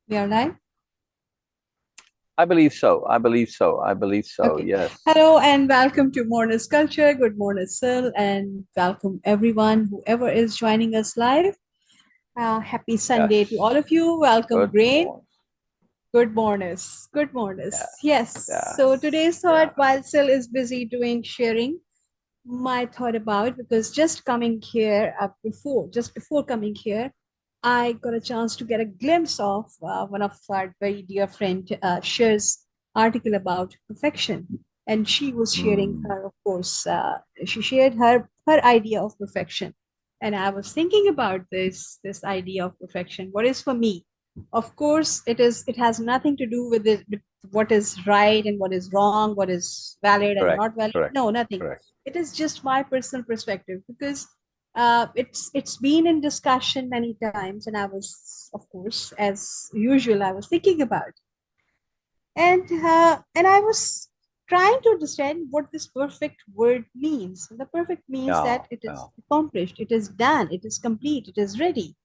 We are live? I believe so. I believe so. I believe so. Okay. Yes. Hello and welcome to Moreness-Culture. Good morning, Syl, and welcome everyone, whoever is joining us live. Happy Yes. Sunday to all of you. Welcome, Good Brain. morning. Good morning. Good morning. Yes. Yes. So Yes. today's thought, Yes. while Syl is busy doing sharing, my thought about because just coming here just before coming here, I got a chance to get a glimpse of one of our very dear friend Sher's article about perfection, and she was sharing Mm, her, of course, she shared her idea of perfection, and I was thinking about this idea of perfection. What is for me? Of course, it has nothing to do with with what is right and what is wrong, what is valid and correct. not valid. Correct. No, nothing. Correct. It is just my personal perspective because it's been in discussion many times, and I was, of course, as usual, I was thinking about, and I was trying to understand what this perfect word means. And the perfect means Yeah. that it Yeah. is accomplished, it is done, it is complete, it is ready.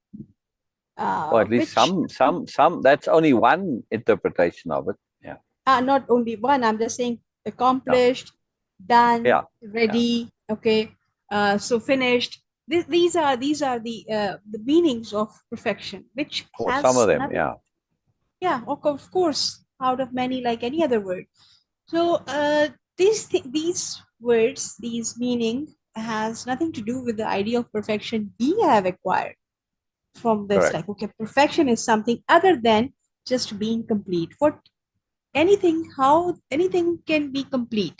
Or at least Which some. That's only one interpretation of it. Yeah. not only one. I'm just saying Yeah. accomplished, done, Yeah. Yeah. ready. Okay, so finished. These are the meanings of perfection, which Or some of has them. nothing. Yeah. Yeah, of course, out of many, like any other word. So these words, these meaning has nothing to do with the idea of perfection we have acquired from this. Correct. Like, okay, perfection is something other than just being complete. What anything, how anything can be complete?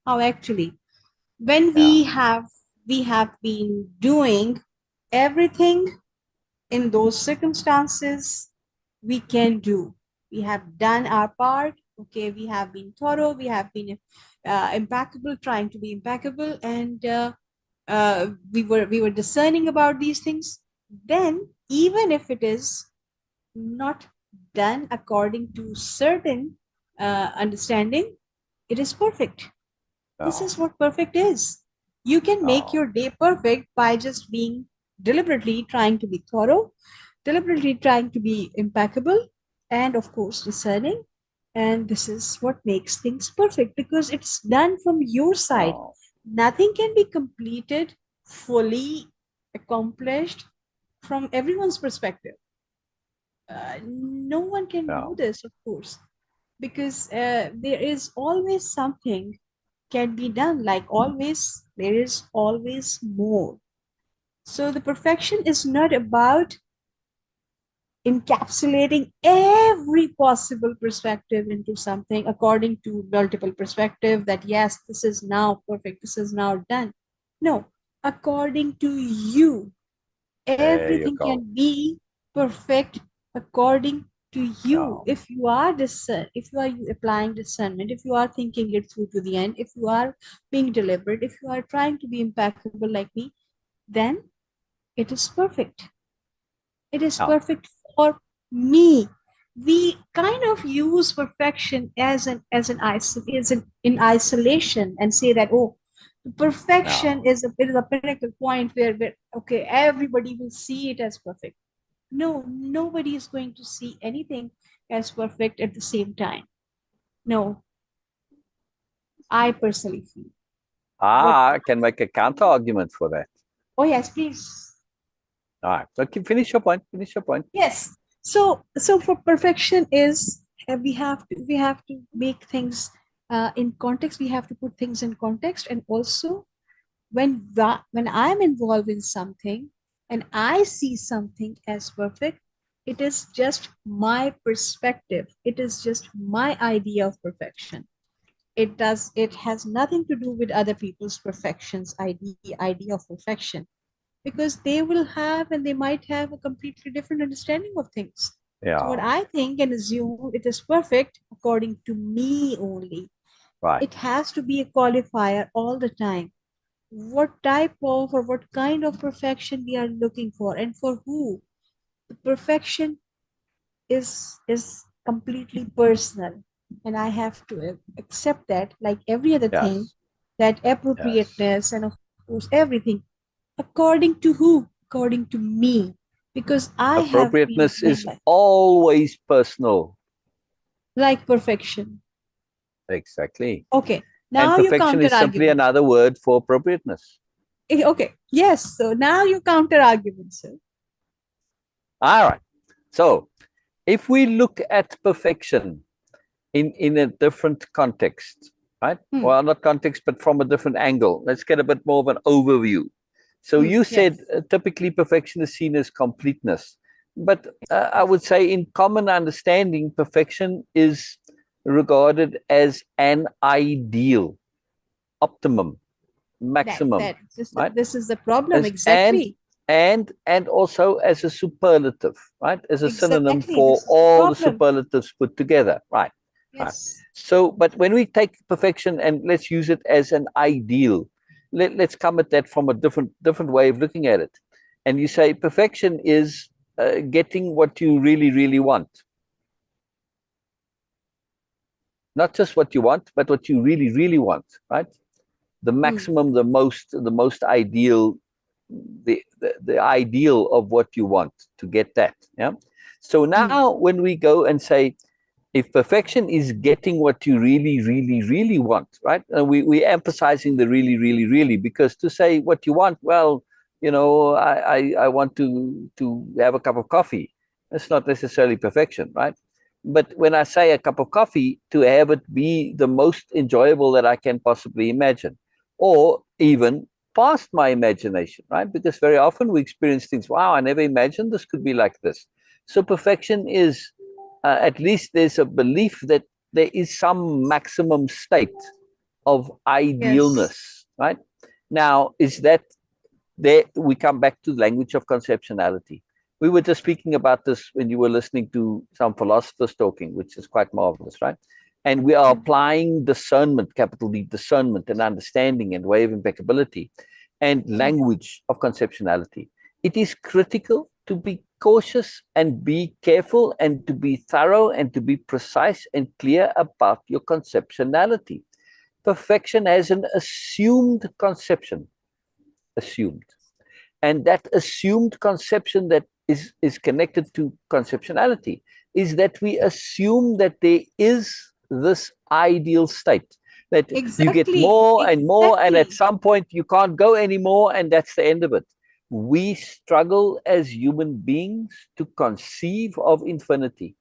How actually, when Yeah. we have been doing everything in those circumstances we can do. We have done our part. Okay, we have been thorough. We have been impeccable, trying to be impeccable, and we were discerning about these things. Then, even if it is not done according to certain understanding, it is perfect. This Yeah. is what perfect is. You can make Yeah. your day perfect by just being deliberately trying to be thorough, deliberately trying to be impeccable, and of course, discerning. And this is what makes things perfect because it's done from your side. Yeah. Nothing can be completed, fully accomplished from everyone's perspective. No one can Yeah. do this, of course, because there is always something can be done. Like always, there is always more. So the perfection is not about encapsulating every possible perspective into something according to multiple perspective that yes, this is now perfect, this is now done. No, according to you, There you everything can go. be perfect according to you. Yeah. If you are if you are applying discernment, if you are thinking it through to the end, if you are being deliberate, if you are trying to be impeccable like me, then it is perfect. It is Yeah. perfect for me. We kind of use perfection as an in isolation and say that, oh, Yeah. perfection is a pinnacle point where okay, everybody will see it as perfect. No, nobody is going to see anything as perfect at the same time. No, I personally feel what. I can make a counter argument for that. Oh yes, please. All right. So finish your point. Finish your point. Yes. So for perfection is we have to make things in context. We have to put things in context, and also when I'm involved in something and I see something as perfect, it is just my perspective. It is just my idea of perfection. It has nothing to do with other people's perfections idea of perfection, because they will have and they might have a completely different understanding of things. So what Yeah. I think and assume it is perfect according to me only. Right. It has to be a qualifier all the time. What type of or what kind of perfection we are looking for and for who? The perfection is completely personal, and I have to accept that, like every other thing, Yes. that Yes. appropriateness and of course everything according to who? According to me. because I have been Appropriateness is always personal. like perfection. Exactly. Okay, And now you perfection counter is simply argument. another word for appropriateness. Okay, yes. So now you counter argument, sir. All right. So if we look at perfection in a different context, right? Hmm. Well, not context, but from a different angle. Let's get a bit more of an overview. So you said Yes. typically perfection is seen as completeness. But I would say in common understanding, perfection is regarded as an ideal, optimum, maximum, right? This is the problem. As, and Exactly. and also as a superlative, right? As a synonym Exactly. for This is the all the problem. superlatives put together, right? Right. Yes. So, but when we take perfection and let's use it as an ideal, let's come at that from a different way of looking at it. And you say perfection is getting what you really want, not just what you want, but what you really want, right? The Hmm. maximum, the most ideal, the ideal of what you want to get that. Yeah. So Hmm. now when we go and say, if perfection is getting what you really want, right? And we're emphasizing the really, because to say what you want, well, I want to have a cup of coffee. That's not necessarily perfection, right? But when I say a cup of coffee, to have it be the most enjoyable that I can possibly imagine, or even past my imagination, right? Because very often we experience things, wow, I never imagined this could be like this. So perfection is, at least there's a belief that there is some maximum state of Yes. idealness, right? Now, is that there? We come back to language of conceptionality. We were just speaking about this when you were listening to some philosophers talking, which is quite marvelous, right? And we are Hmm. applying discernment, capital D, discernment and understanding and way of impeccability and Hmm. language of conceptionality. It is critical to be cautious and be careful and to be thorough and to be precise and clear about your conceptionality. Perfection has an assumed conception, assumed. And that assumed conception that is connected to conceptionality is that we assume that there is this ideal state, that you get Exactly. more and more, and at Exactly. some point you can't go anymore, and that's the end of it. We struggle as human beings to conceive of infinity.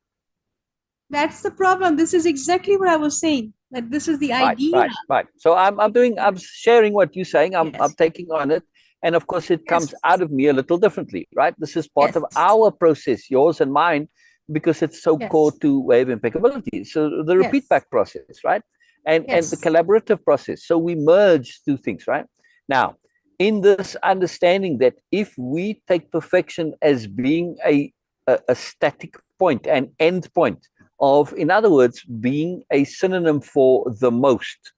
That's the problem. This is exactly what I was saying. That this is the Right, idea. right, right. So I'm sharing what you're saying. I'm Yes. taking on it, and of course it comes Yes. out of me a little differently, right? This is part of Yes. our process, yours and mine, because it's so core Yes. to Way of Impeccability. So the repeat Yes. back process, right? And the Yes. collaborative process. So we merge two things, right? Now, in this understanding that if we take perfection as being a static point, an end point, of, in other words, being a synonym for the most,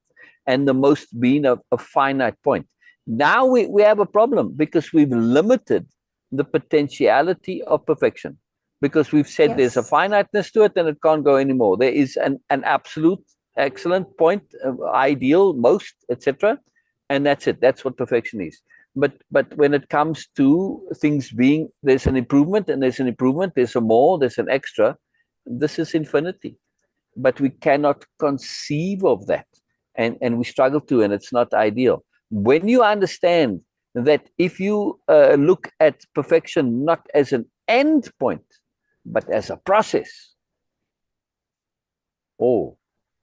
and the most being a finite point. Now we have a problem because we've limited the potentiality of perfection, because we've said there's a Yes. finiteness to it and it can't go anymore. There is an absolute excellent point, ideal, most, etc. And that's it. That's what perfection is. But when it comes to things being, there's an improvement and there's an improvement, there's a more, there's an extra, this is infinity, but we cannot conceive of that. And we struggle to, and it's not ideal. When you understand that if you look at perfection not as an end point, but as a process, oh,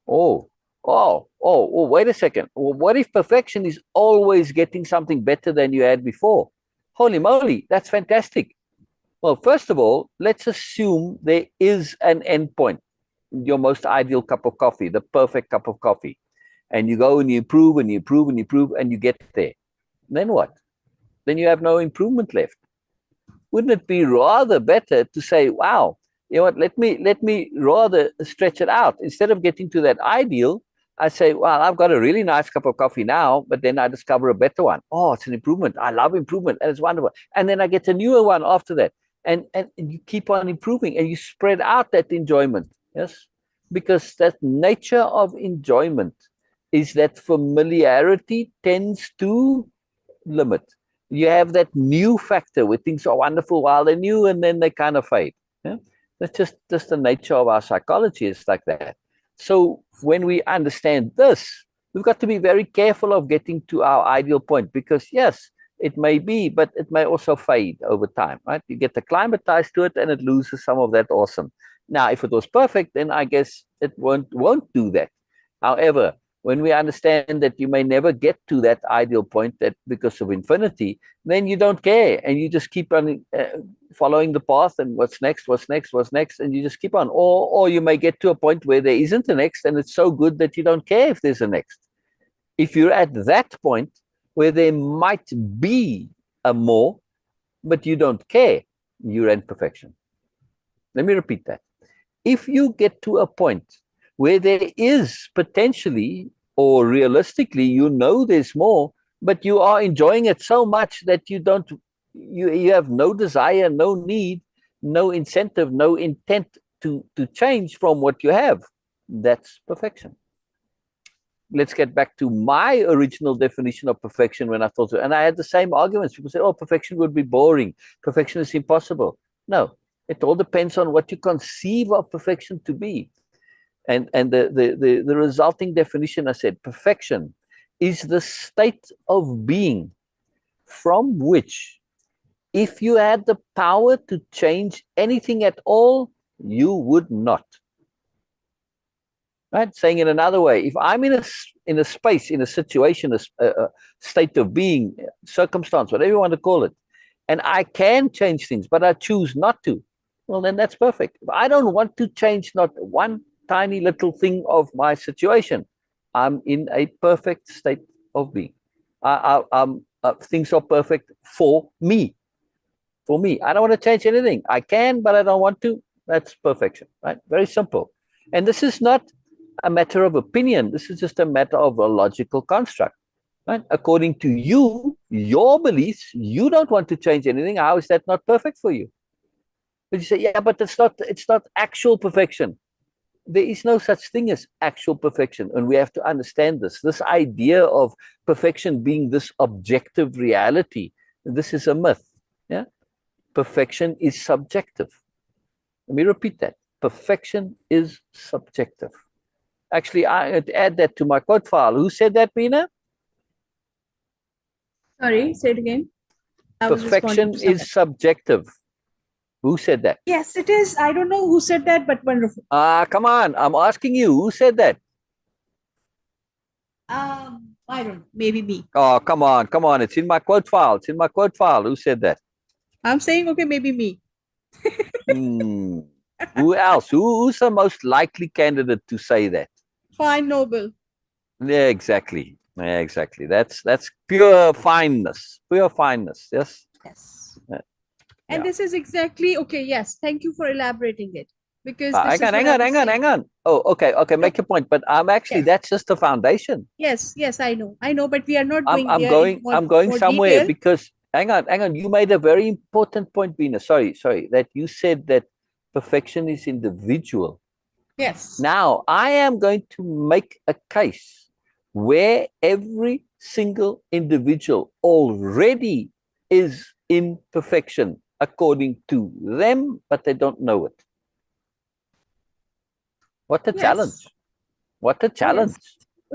wait a second. Well, what if perfection is always getting something better than you had before? Holy moly, that's fantastic. Well, first of all, let's assume there is an endpoint, your most ideal cup of coffee, the perfect cup of coffee. And you go and you improve and you improve and you improve and you get there. Then what? Then you have no improvement left. Wouldn't it be rather better to say, wow, you know what, let me rather stretch it out. Instead of getting to that ideal, I say, well, I've got a really nice cup of coffee now, but then I discover a better one. Oh, it's an improvement. I love improvement, and it's wonderful. And then I get a newer one after that. And you keep on improving and you spread out that enjoyment. Yes. Because that nature of enjoyment is that familiarity tends to limit. You have that new factor where things are wonderful while they're new and then they kind of fade. Yeah? That's just the nature of our psychology is like that. So when we understand this, we've got to be very careful of getting to our ideal point because yes, it may be, but it may also fade over time, right? You get acclimatized to it and it loses some of that awesome. Now, if it was perfect, then I guess it won't do that. However, when we understand that you may never get to that ideal point that because of infinity, then you don't care and you just keep on following the path and what's next, and you just keep on. Or you may get to a point where there isn't a next and it's so good that you don't care if there's a next. If you're at that point where there might be a more, but you don't care, you're in perfection. Let me repeat that. If you get to a point where there is potentially or realistically, you know there's more, but you are enjoying it so much that you have no desire, no need, no incentive, no intent to change from what you have. That's perfection. Let's get back to my original definition of perfection when I thought, and I had the same arguments. People say, oh, perfection would be boring. Perfection is impossible. No, it all depends on what you conceive of perfection to be. And the resulting definition, I said, perfection is the state of being from which, if you had the power to change anything at all, you would not. Right? Saying it another way, if I'm in a space, in a situation, a state of being, circumstance, whatever you want to call it, and I can change things, but I choose not to, well, then that's perfect. If I don't want to change not one tiny little thing of my situation, I'm in a perfect state of being. Things are perfect for me. For me, I don't want to change anything. I can, but I don't want to. That's perfection, right? Very simple. And this is not a matter of opinion. This is just a matter of a logical construct, right? According to you, your beliefs, you don't want to change anything. How is that not perfect for you? But you say, yeah, but it's not actual perfection. There is no such thing as actual perfection. And we have to understand this idea of perfection being this objective reality. This is a myth. Yeah. Perfection is subjective. Let me repeat that. Perfection is subjective. Actually, I add that to my quote file. Who said that, Beena? Sorry, say it again. Perfection is subjective. Who said that? Yes, it is. I don't know who said that, but wonderful. Come on. I'm asking you. Who said that? I don't know. Maybe me. Oh, come on. Come on. It's in my quote file. It's in my quote file. Who said that? I'm saying, okay, maybe me. Who else? Who's the most likely candidate to say that? Fine, noble. Yeah, exactly. Yeah, exactly. That's pure fineness. Pure fineness. Yes. Yes. And this is exactly okay. Yes. Thank you for elaborating it. Because hang on. Oh, okay. Make your point. But I'm actually that's just the foundation. Yes, I know, but we are not going I'm going somewhere detail. because hang on. You made a very important point, Beena. Sorry, that you said that perfection is individual. Yes. Now I am going to make a case where every single individual already is in perfection according to them, but they don't know it. What a challenge. What a challenge.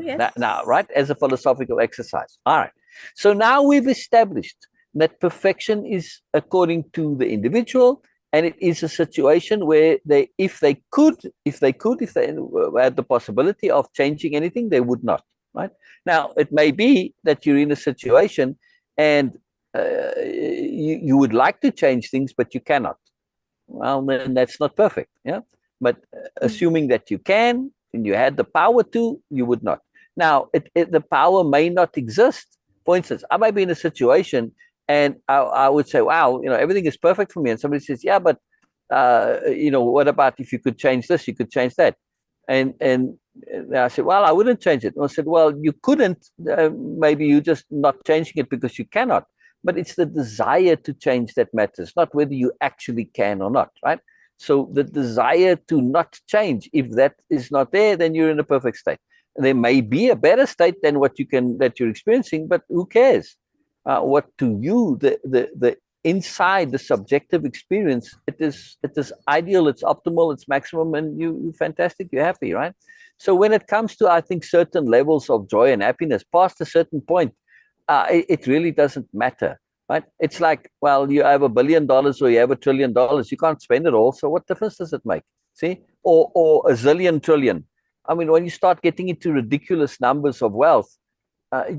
Yes. Now, right, as a philosophical exercise. All right. So now we've established that perfection is according to the individual, and it is a situation where if they had the possibility of changing anything, they would not. Right. Now, it may be that you're in a situation and you would like to change things, but you cannot. Well, then that's not perfect. Yeah. But assuming that you can and you had the power to, you would not. Now, the power may not exist. For instance, I might be in a situation and I would say, wow, everything is perfect for me. And somebody says, yeah, but, what about if you could change this, you could change that. And I said, well, I wouldn't change it. And I said, well, you couldn't. Maybe you're just not changing it because you cannot. But it's the desire to change that matters, not whether you actually can or not, right? So the desire to not change, if that is not there, then you're in a perfect state. There may be a better state than that you're experiencing, but who cares? what to you, the inside the subjective experience, it is ideal, it's optimal, it's maximum, and you're fantastic, you're happy, right? So when it comes to, I think, certain levels of joy and happiness, past a certain point, it really doesn't matter, right? It's like, well, you have $1 billion or you have $1 trillion, you can't spend it all, so what difference does it make? See, or a zillion trillion. I mean, when you start getting into ridiculous numbers of wealth,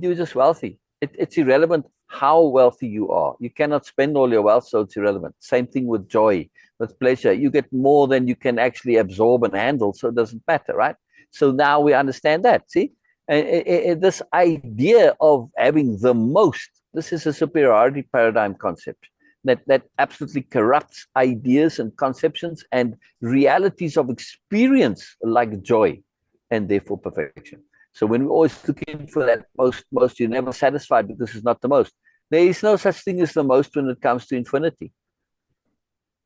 you're just wealthy. It's irrelevant how wealthy you are. You cannot spend all your wealth, so it's irrelevant. Same thing with joy, with pleasure. You get more than you can actually absorb and handle, so it doesn't matter, right? So now we understand that, see? And this idea of having the most, this is a superiority paradigm concept that absolutely corrupts ideas and conceptions and realities of experience like joy and therefore perfection. So when we're always looking for that most, you're never satisfied because it's not the most. There is no such thing as the most when it comes to infinity.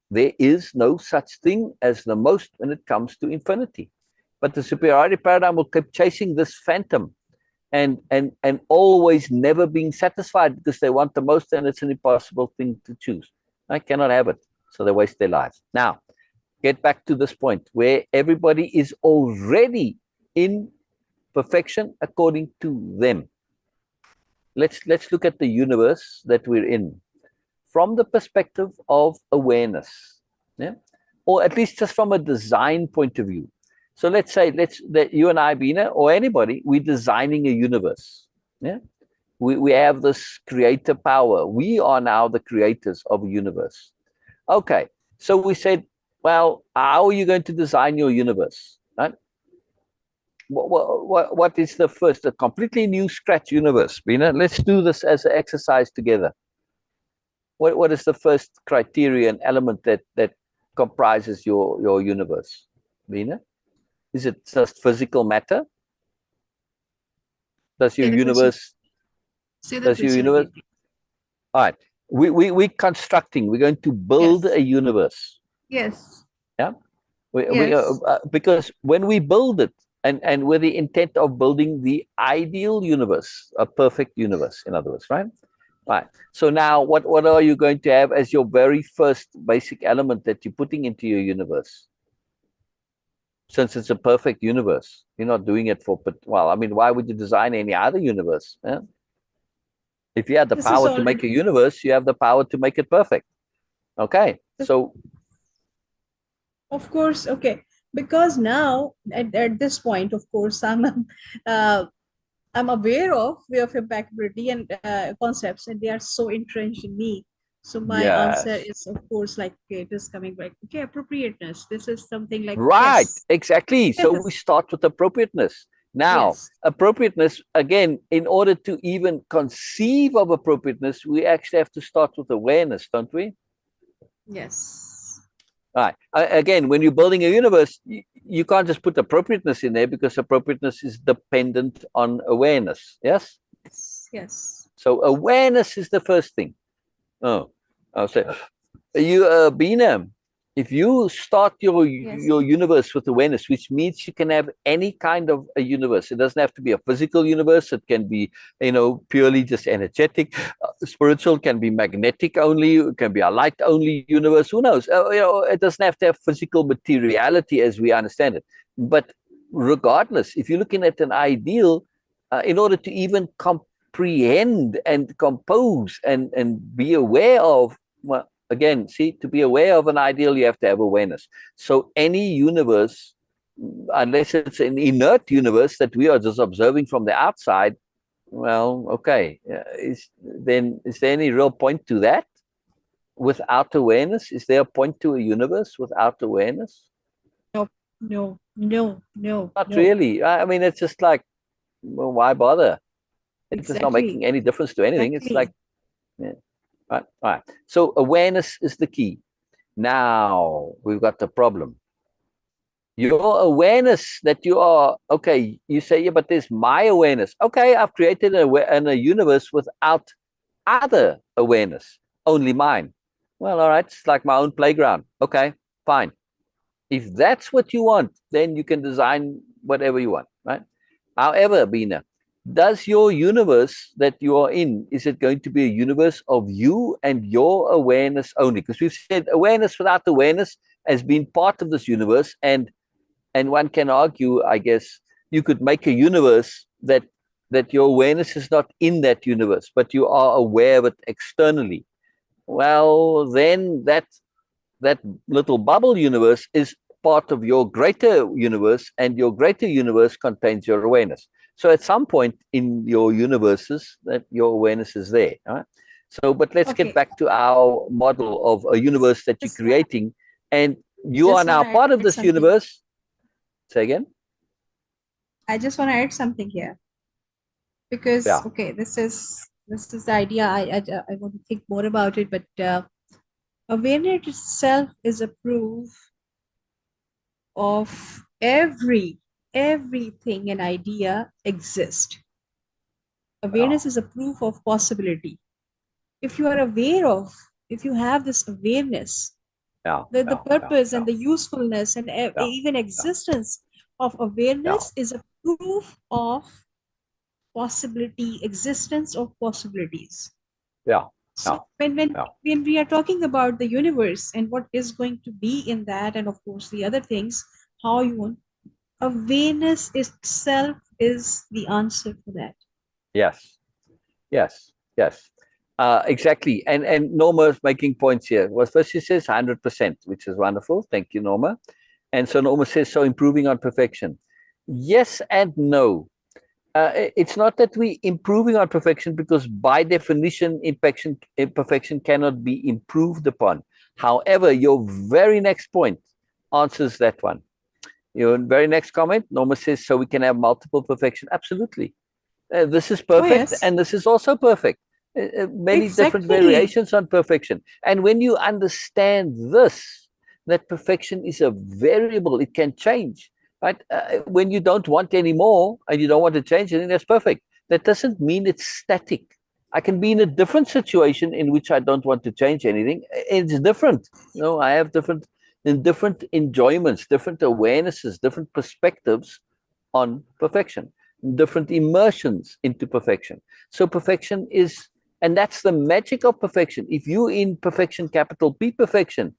There is no such thing as the most when it comes to infinity. But the superiority paradigm will keep chasing this phantom and always never being satisfied because they want the most, and it's an impossible thing to choose. I cannot have it. So they waste their lives. Now, get back to this point where everybody is already in perfection according to them. Let's look at the universe that we're in from the perspective of awareness, yeah? Or at least just from a design point of view. So let's say that you and I, Beena, or anybody, we're designing a universe. Yeah, we have this creator power. We are now the creators of a universe. Okay, so we said, well, how are you going to design your universe? Right? What is the first, a completely new scratch universe, Beena? Let's do this as an exercise together. What is the first criterion element that comprises your universe, Beena? Is it just physical matter? Does your universe? Does your universe? All right. We're constructing. We're going to build a universe. Yes. Yeah. Because when we build it, and with the intent of building the ideal universe, a perfect universe, in other words, right? Right. So now, what are you going to have as your very first basic element that you're putting into your universe? Since it's a perfect universe, you're not doing it for, well, I mean, why would you design any other universe? Yeah? If you had the power to make a universe, you have the power to make it perfect. Okay, so. Of course, okay. Because now, at this point, of course, I'm aware of Way-Of-Impeccability and concepts, and they are so entrenched in me. So my answer is, of course, like, okay, it is coming back. Okay, appropriateness. This is something like, right, yes. exactly. So we start with appropriateness. Now, appropriateness, again, in order to even conceive of appropriateness, we actually have to start with awareness, don't we? Yes. Right. Again, when you're building a universe, you can't just put appropriateness in there because appropriateness is dependent on awareness. Yes? Yes. So awareness is the first thing. Oh, I'll say, Beena, if you start your universe with awareness, which means you can have any kind of a universe. It doesn't have to be a physical universe. It can be, purely just energetic. Spiritual can be magnetic only. It can be a light only universe. Who knows? It doesn't have to have physical materiality as we understand it. But regardless, if you're looking at an ideal, in order to even comprehend and compose and be aware of, well, again, see, to be aware of an ideal, you have to have awareness. So any universe, unless it's an inert universe that we are just observing from the outside, well, okay. Is there any real point to that? Without awareness? Is there a point to a universe without awareness? No. Not really. I mean, it's just like, well, why bother? It's just not making any difference to anything. It's like, yeah. All right. So awareness is the key. Now we've got the problem. Your awareness that you are, okay, you say, yeah, but there's my awareness. Okay, I've created a universe without other awareness, only mine. Well, all right, it's like my own playground. Okay, fine. If that's what you want, then you can design whatever you want, right? However, Beena, Does your universe that you are in, is it going to be a universe of you and your awareness only? Because we've said awareness without awareness has been part of this universe, and one can argue, I guess, you could make a universe that your awareness is not in that universe, but you are aware of it externally. Well, then that little bubble universe is part of your greater universe, and your greater universe contains your awareness. So at some point in your universes, that your awareness is there. Right? So, but let's get Okay, back to our model of a universe that you're just creating, and you are just want now to add part of this something. universe. Say again. I just want to add something here because Yeah. okay, this is the idea. I want to think more about it, but awareness itself is a proof of everything an idea exists. Yeah. Awareness is a proof of possibility. If you are aware of, if you have this awareness, Yeah. the Yeah. Yeah. purpose Yeah. and the usefulness and Yeah. even Yeah. existence of Yeah. awareness is a proof of possibility, existence of possibilities. Yeah. So Yeah. when we are talking about the universe and what is going to be in that, and of course the other things, how you want, awareness itself is the answer for that. Yes. Yes. Yes. Exactly. And Norma is making points here. Well, first she says 100%, which is wonderful. Thank you, Norma. And so Norma says, so improving on perfection. Yes and no. It's not that we improving on perfection, because by definition, imperfection cannot be improved upon. However, your very next point answers that one. Your very next comment, Norma says, so we can have multiple perfection. Absolutely. This is Oh perfect, yes, and this is also perfect. Many different exactly. variations on perfection. And when you understand this, that perfection is a variable, it can change. Right? When you don't want any more and you don't want to change anything, that's perfect. That doesn't mean it's static. I can be in a different situation in which I don't want to change anything. It's different. I have different enjoyments, different awarenesses, different perspectives on perfection, different immersions into perfection. So perfection is, and that's the magic of perfection. If you in perfection, capital P perfection,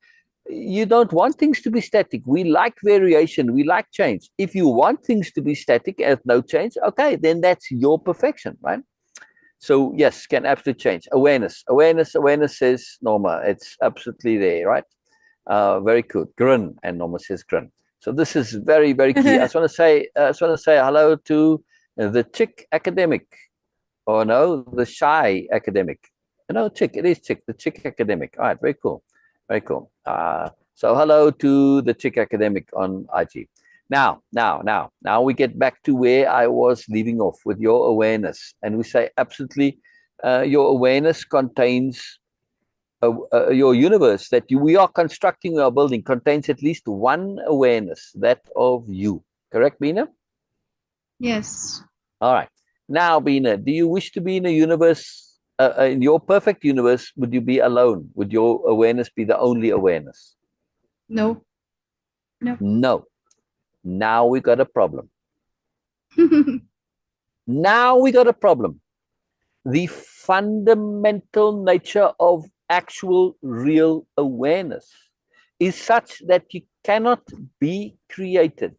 you don't want things to be static. We like variation, we like change. If you want things to be static and no change, okay, then that's your perfection, right? So yes, can absolutely change. Awareness says Norma, it's absolutely there, right? Very good. Grin, and Norma says grin. So this is very, very key. I just want to say hello to the chick academic, or no, the shy academic. No, chick. It is chick. The chick academic. All right, very cool, very cool. So hello to the chick academic on IG. Now we get back to where I was leaving off with your awareness, and we say absolutely, your awareness contains your universe that we are constructing, we are building, contains at least one awareness, that of you. Correct, Beena? Yes. All right. Now, Beena, do you wish to be in a universe, in your perfect universe, would you be alone? Would your awareness be the only awareness? No. No. No. Now we got a problem. Now we got a problem. The fundamental nature of actual real awareness is such that you cannot be created.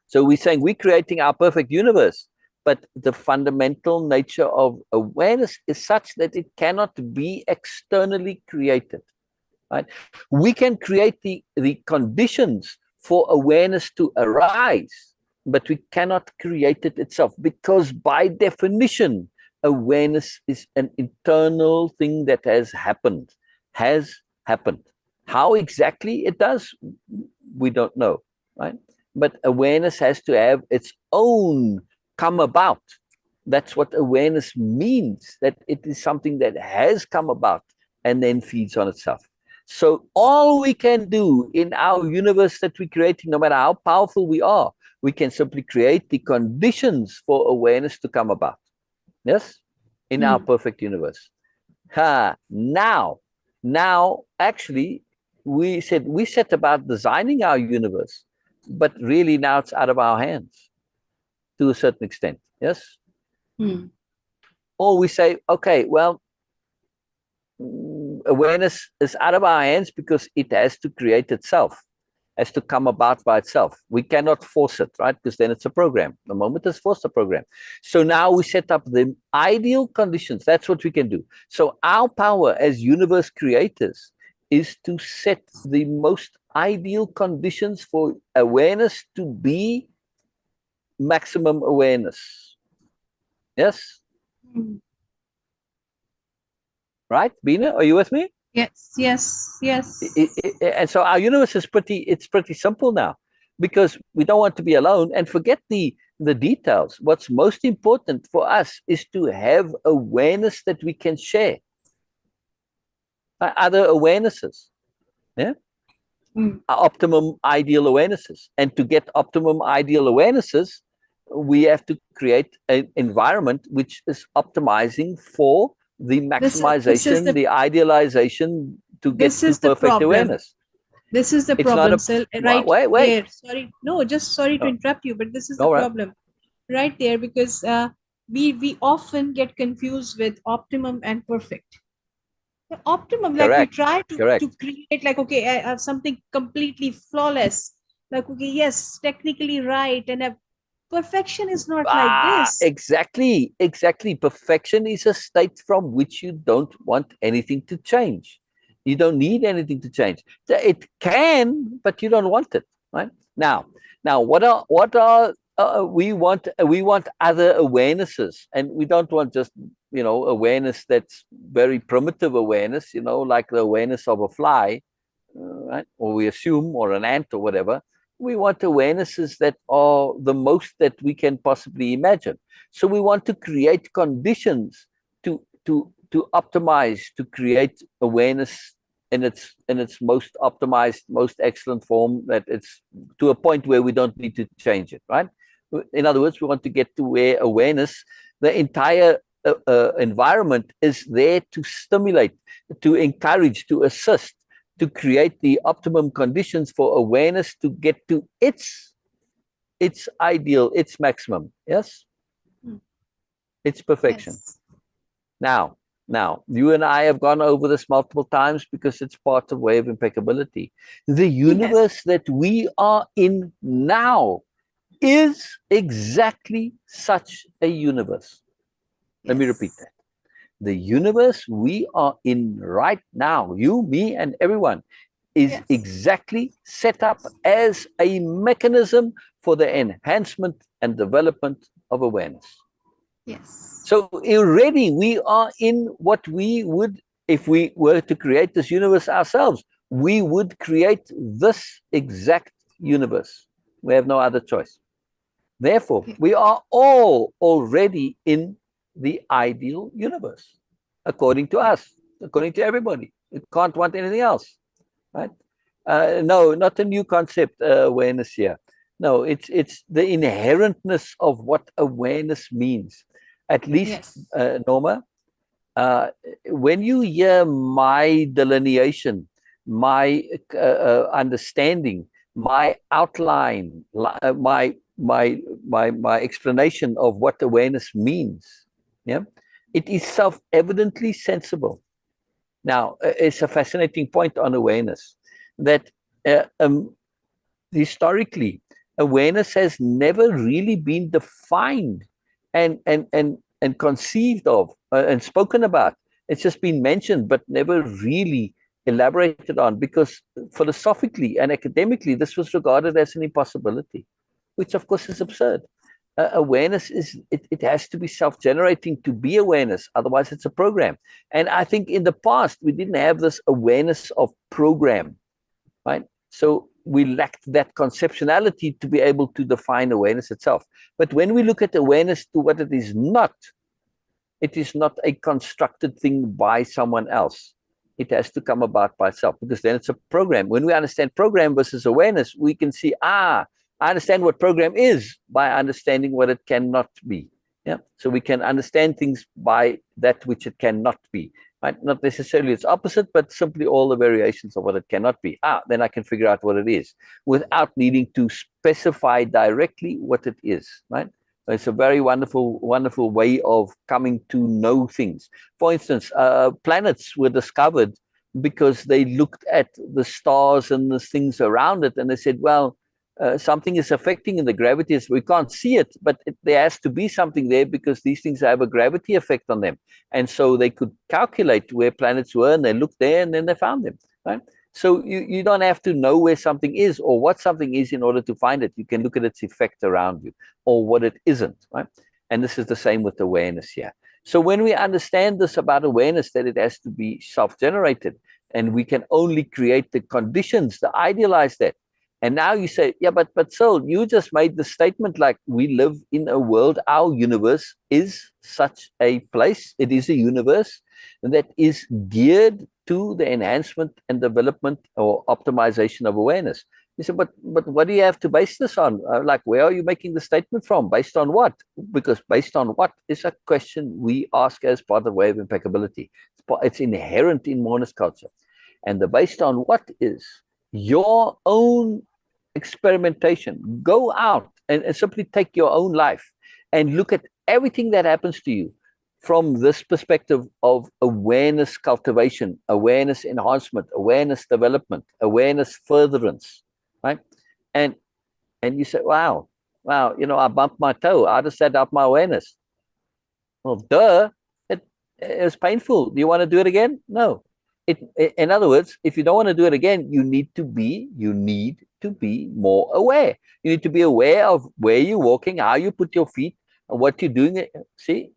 So we're saying we're creating our perfect universe, but the fundamental nature of awareness is such that it cannot be externally created. Right? We can create the conditions for awareness to arise, but we cannot create it itself, because by definition, awareness is an internal thing that has happened. How exactly it does, we don't know, right? But awareness has to have its own come about. That's what awareness means, that it is something that has come about and then feeds on itself. So all we can do in our universe that we're creating, no matter how powerful we are, we can simply create the conditions for awareness to come about. Yes? In our Hmm. perfect universe. Now, actually, we set about designing our universe, but really now it's out of our hands. to a certain extent. Yes. Hmm. Or we say, okay, well, awareness is out of our hands because it has to create itself, has to come about by itself. We cannot force it, right? Because then it's a program. The moment it's forced, a program. So now we set up the ideal conditions. That's what we can do. So our power as universe creators is to set the most ideal conditions for awareness to be maximum awareness. Yes? Hmm. Right? Beena, are you with me? Yes, yes, yes. And so our universe is pretty simple now, because we don't want to be alone and forget the details. What's most important for us is to have awareness that we can share, other awarenesses, yeah, Hmm. optimum ideal awarenesses. And to get optimum ideal awarenesses, we have to create an environment which is optimizing for the This is maximization, the idealization to get to the perfect problem. awareness. This is the It's not problem, a Syl. Right wait. there. Sorry, no, just sorry to Oh, interrupt you, but this is the all right. problem right there, because we often get confused with optimum and perfect. The optimum, like we Correct. try to Correct. create, like, okay, I have something completely flawless, like, okay, yes, technically right, and perfection is not like this. Exactly. Exactly. Perfection is a state from which you don't want anything to change. You don't need anything to change. It can, but you don't want it. Right now. Now, what are we want other awarenesses, and we don't want just awareness that's very primitive awareness. Like the awareness of a fly, right? Or we assume, or an ant, or whatever. We want awarenesses that are the most that we can possibly imagine. So we want to create conditions to optimize, to create awareness in its most optimized, most excellent form, that it's to a point where we don't need to change it, right? In other words, we want to get to where awareness, the entire environment is there to stimulate, to encourage, to assist, to create the optimum conditions for awareness to get to its ideal, its maximum. Yes, Hmm. its perfection. Yes, Now, you and I have gone over this multiple times because it's part of Way of Impeccability. The yes, universe that we are in now is exactly such a universe. Let me repeat yes, that. The universe we are in right now, you, me, and everyone, is yes, exactly set up as a mechanism for the enhancement and development of awareness. yes, So already we are in what we would, if we were to create this universe ourselves, we would create this exact universe. We have no other choice. Therefore, yes, we are all already in the ideal universe, according to yes, us, according to everybody. You can't want anything else, right? No, not a new concept, awareness here. No, it's the inherentness of what awareness means. At least, yes, Norma, when you hear my delineation, my understanding, my outline, my explanation of what awareness means, yeah, it is self-evidently sensible. Now, it's a fascinating point on awareness that historically, awareness has never really been defined and conceived of and spoken about. It's just been mentioned, but never really elaborated on, because philosophically and academically, this was regarded as an impossibility, which of course is absurd. Awareness it has to be self-generating to be awareness, otherwise it's a program. And I think in the past we didn't have this awareness of program, right? So we lacked that conceptionality to be able to define awareness itself. But when we look at awareness to what it is not a constructed thing by someone else. It has to come about by itself, because then it's a program. When we understand program versus awareness, we can see, I understand what program is by understanding what it cannot be. Yeah. So we can understand things by that which it cannot be. Right? Not necessarily its opposite, but simply all the variations of what it cannot be. Then I can figure out what it is without needing to specify directly what it is. Right? It's a very wonderful, wonderful way of coming to know things. For instance, planets were discovered because they looked at the stars and the things around it, and they said, well, something is affecting in the gravity. We can't see it, but there has to be something there because these things have a gravity effect on them. And so they could calculate where planets were, and they looked there, and then they found them, right? So you don't have to know where something is or what something is in order to find it. You can look at its effect around you or what it isn't, right? And this is the same with awareness here. So when we understand this about awareness, that it has to be self-generated, and we can only create the conditions, the idealize that. And now you say, yeah, but Syl, you just made the statement like we live in a world, our universe is such a place. It is a universe that is geared to the enhancement and development or optimization of awareness. You say, but what do you have to base this on? Like, where are you making the statement from? Based on what? Because based on what is a question we ask as part of Way of Impeccability. It's inherent in Moreness culture. And the based on what is your own experimentation. Go out and simply take your own life and look at everything that happens to you from this perspective of awareness cultivation, awareness enhancement, awareness development, awareness furtherance, right? And you say, wow, I bumped my toe. How does that help my awareness? Well, duh, it was painful. Do you want to do it again? No. In other words, if you don't want to do it again, you need to be more aware. You need to be aware of where you're walking, how you put your feet, and what you're doing. See?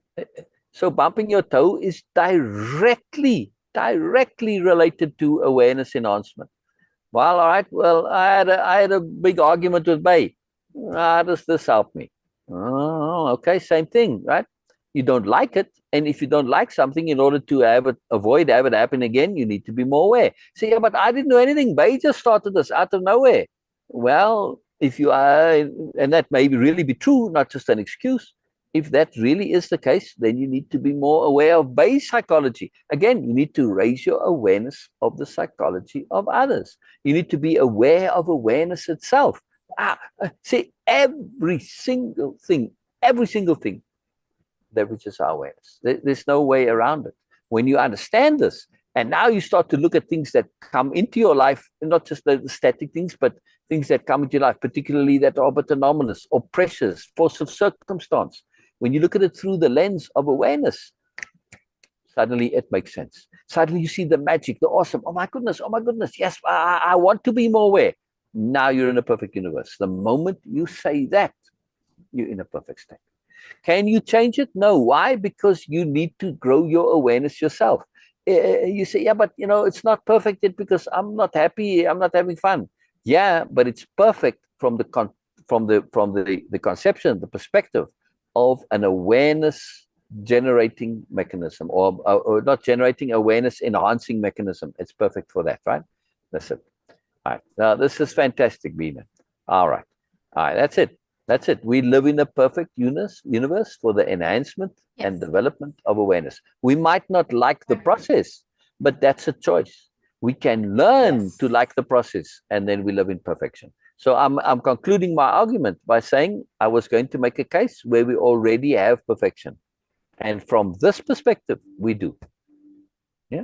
So bumping your toe is directly related to awareness enhancement. Well, all right. Well, I had a big argument with Bay. How does this help me? Oh, okay, same thing, right? You don't like it, and if you don't like something, in order to avoid have it happen again, you need to be more aware. Say, yeah, but I didn't do anything. Bay just started this out of nowhere. Well, if you are, and that may really be true, not just an excuse. If that really is the case, then you need to be more aware of Bay's psychology. Again, you need to raise your awareness of the psychology of others. You need to be aware of awareness itself. See, every single thing leverages our awareness. There's no way around it. When you understand this, and now you start to look at things that come into your life, not just the static things, but things that come into your life, particularly that are but anomalous or pressures, force of circumstance. When you look at it through the lens of awareness, suddenly it makes sense. Suddenly you see the magic, the awesome. Oh my goodness, yes, I want to be more aware. Now you're in a perfect universe. The moment you say that, you're in a perfect state. Can you change it? No. Why? Because you need to grow your awareness yourself. You say, yeah, but it's not perfect yet because I'm not happy. I'm not having fun. Yeah, but it's perfect from the conception, the perspective of an awareness generating mechanism, or not generating, awareness enhancing mechanism. It's perfect for that, right? That's it. All right. Now this is fantastic, Beena. All right. That's it. That's it. We live in a perfect universe for the enhancement and development of awareness. We might not like the process, but that's a choice. We can learn to like the process, and then we live in perfection. So I'm concluding my argument by saying I was going to make a case where we already have perfection. And from this perspective, we do. Yeah?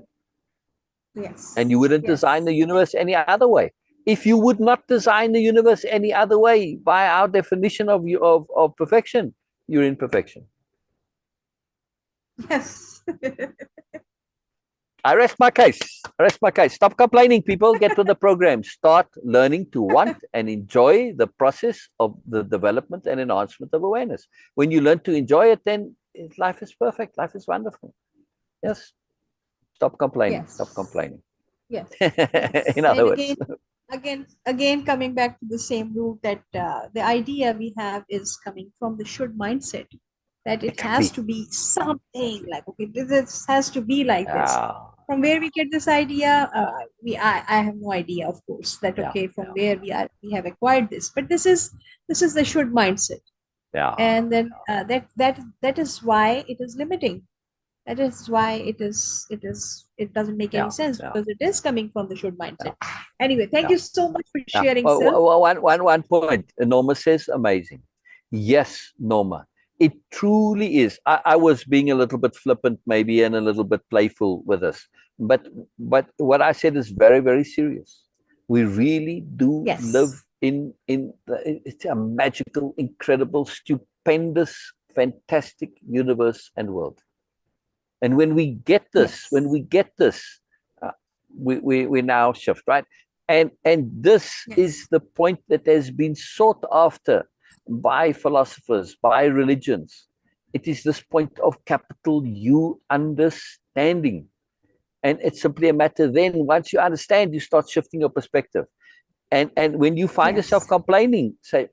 Yes. And you wouldn't design the universe any other way. If you would not design the universe any other way, by our definition of perfection, you're in perfection. Yes. I rest my case. Stop complaining, people. Get with the program. Start learning to want and enjoy the process of the development and enhancement of awareness. When you learn to enjoy it, then life is perfect. Life is wonderful. Yes. Stop complaining. Yes. Stop complaining. Yes. In other words. Again, coming back to the same root that the idea we have is coming from the should mindset, that it has to be something like, okay, this has to be like this. From where we get this idea, I have no idea, of course, that okay, from where we have acquired this, but this is the should mindset. And then that is why it is limiting. That is why it doesn't make any sense, because it is coming from the should mindset. Anyway, thank you so much for sharing, Syl. One point. Norma says amazing. Yes, Norma. It truly is. I was being a little bit flippant maybe and a little bit playful with this, but what I said is very, very serious. We really do Yes. live it's a magical, incredible, stupendous, fantastic universe and world. And when we get this, Yes. uh, we now shift, right? And this is Yes. the point that has been sought after by philosophers, by religions. It is this point of capital U, understanding. And it's simply a matter then, once you understand, you start shifting your perspective. And when you find yourself Yes. complaining, say,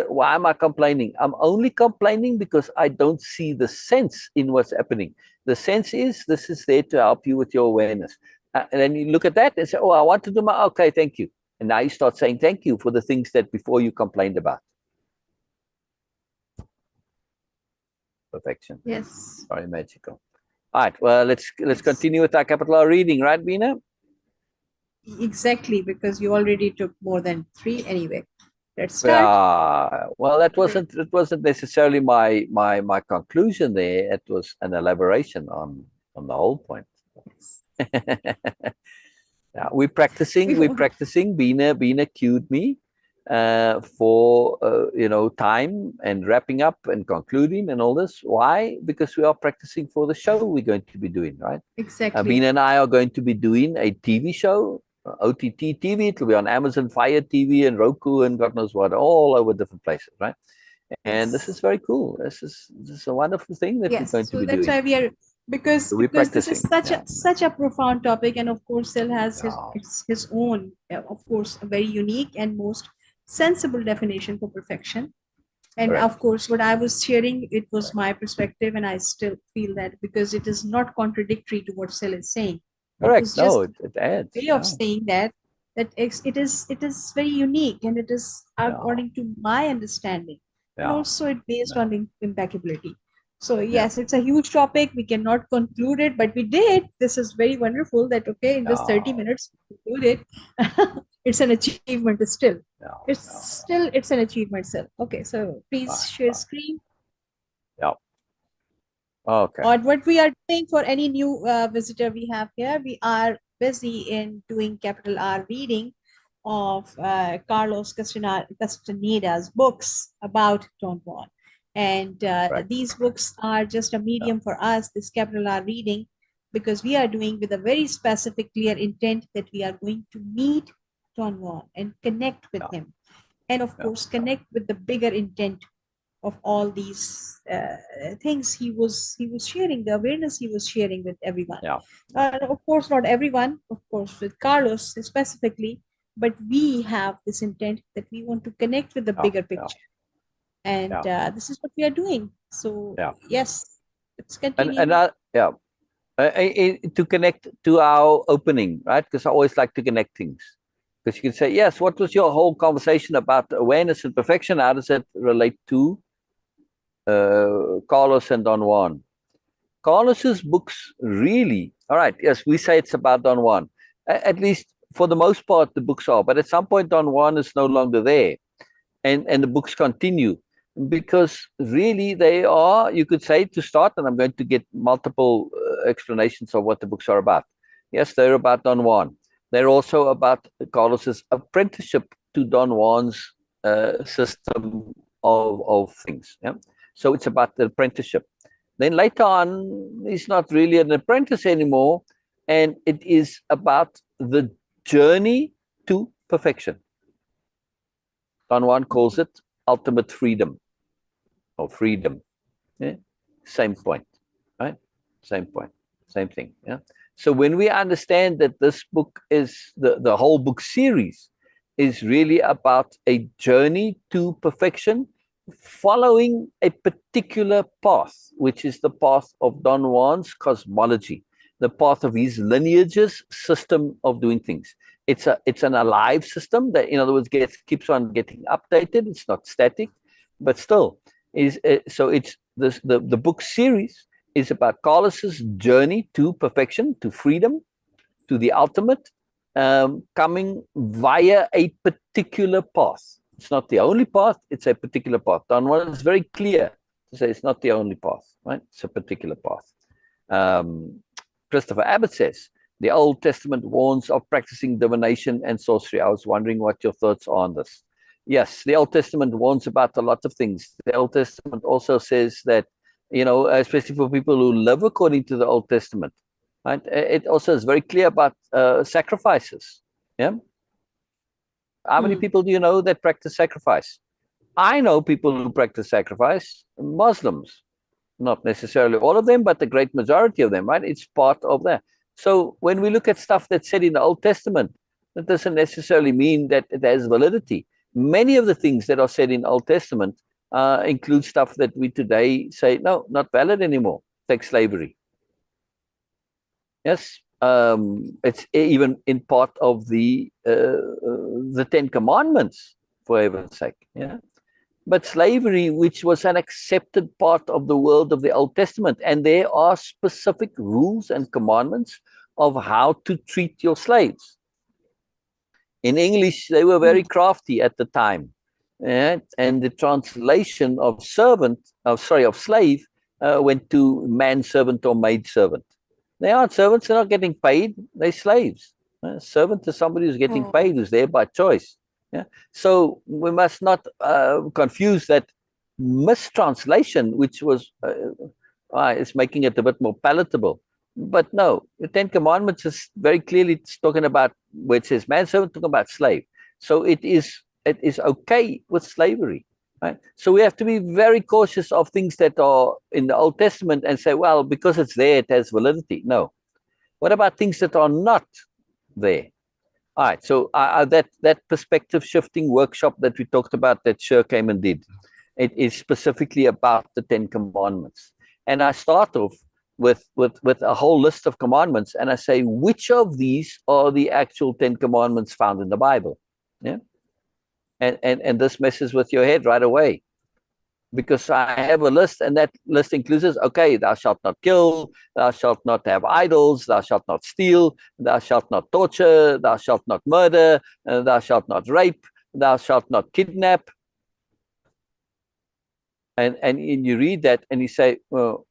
why am I complaining? I'm only complaining because I don't see the sense in what's happening. The sense is this is there to help you with your awareness. And then you look at that and say, oh, I want to do my, okay, thank you. And now you start saying thank you for the things that before you complained about. Perfection. Yes. Very magical. All right, well, let's Yes. continue with our capital R reading, right, Beena? Exactly, because you already took more than three anyway. Let's start. Yeah, well, that wasn't necessarily my conclusion there. It was an elaboration on the whole point. Yes. Yeah, we're practicing. Beena cued me for time and wrapping up and concluding and all this. Why? Because we are practicing for the show we're going to be doing, right? Exactly. Beena and I are going to be doing a TV show, OTT TV. It'll be on Amazon Fire TV and Roku and God knows what, all over different places, right? And this is Yes. very cool. This is a wonderful thing that we're Yes. going to So be that's doing. why we are, So we're because this is practicing. Yeah. such a profound topic, and of course Syl has Yeah. his own, of course, a very unique and most sensible definition for perfection. And Correct. of course, what I was sharing, it was my perspective, and I still feel that because it is not contradictory to what Syl is saying. It Correct. was No, just it a adds. way of Yeah. saying that it is very unique, and it is Yeah. according to my understanding, and Yeah. also it based Yeah. on impeccability. So Yeah. yes, it's a huge topic. We cannot conclude it, but we did. This is very wonderful that okay, in just 30 Yeah. minutes we conclude it. It's an achievement still. Yeah. It's an achievement still. Okay, so please Right. share Right. screen. Yeah. Okay. Or what we are doing for any new visitor we have here, we are busy in doing capital R reading of Carlos Castaneda's books about Don Juan. And Correct. these books are just a Yeah. medium for us, this capital R reading, because we are doing with a very specific, clear intent that we are going to meet Don Juan and connect with Yeah. him. And of Yeah. course, connect with the bigger intent of all these things he was sharing, the awareness he was sharing with everyone. Yeah. Yeah. Of course, not everyone, of course, with Carlos specifically, but we have this intent that we want to connect with the Yeah. bigger Yeah. picture, and Yeah. this is what we are doing. So Yeah. yes, let's And continue. yeah. To connect to our opening, right? Because I always like to connect things. Because you can say, yes, what was your whole conversation about awareness and perfection? How does it relate to Carlos and Don Juan? Carlos's books really, all right, yes, we say it's about Don Juan. At least for the most part, the books are. But at some point, Don Juan is no longer there. And the books continue. Because really, they are, you could say, to start, and I'm going to get multiple explanations of what the books are about. Yes, they're about Don Juan. They're also about Carlos's apprenticeship to Don Juan's system of things. Yeah? So it's about the apprenticeship. Then later on, he's not really an apprentice anymore, and it is about the journey to perfection. Don Juan calls it ultimate freedom or freedom. Yeah? Same point, right? Same point, same thing. Yeah. So when we understand that this book is the whole book series is really about a journey to perfection, following a particular path, which is the path of Don Juan's cosmology, the path of his lineages system of doing things. It's an alive system that, in other words, keeps on getting updated. It's not static, but still is so it's this the book series is about Carlos's journey to perfection, to freedom, to the ultimate, coming via a particular path. It's not the only path, it's a particular path. Don Juan is very clear. to say it's not the only path, right? It's a particular path. Christopher Abbott says, the Old Testament warns of practicing divination and sorcery. I was wondering what your thoughts are on this. Yes, the Old Testament warns about a lot of things. The Old Testament also says that, you know, especially for people who live according to the Old Testament, right? It also is very clear about sacrifices. Yeah. How many people do you know that practice sacrifice? I know people who practice sacrifice, Muslims, not necessarily all of them, but the great majority of them, right? It's part of that. So when we look at stuff that's said in the Old Testament, that doesn't necessarily mean that it has validity. Many of the things that are said in the Old Testament include stuff that we today say, no, not valid anymore. Take slavery. Yes, it's even in part of the Ten Commandments, for heaven's sake. Yeah. But slavery, which was an accepted part of the world of the Old Testament, and there are specific rules and commandments of how to treat your slaves. In English, they were very crafty at the time, and the translation of slave went to manservant or maidservant. They aren't servants; they're not getting paid; they're slaves. Servant is somebody who's getting paid, who's there by choice. Yeah. So we must not confuse that mistranslation, which was is making it a bit more palatable. But no, the Ten Commandments is very clearly talking about where it says manservant, talking about slave. So it is okay with slavery. Right? So we have to be very cautious of things that are in the Old Testament and say, well, because it's there, it has validity. No. What about things that are not there? All right, so that perspective shifting workshop that we talked about that Sher came and did, it is specifically about the Ten Commandments. And I start off with a whole list of commandments, and I say, which of these are the actual Ten Commandments found in the Bible? Yeah, and this messes with your head right away, because I have a list, and that list includes, okay, thou shalt not kill, thou shalt not have idols, thou shalt not steal, thou shalt not torture, thou shalt not murder, thou shalt not rape, thou shalt not kidnap. And you read that and you say, well,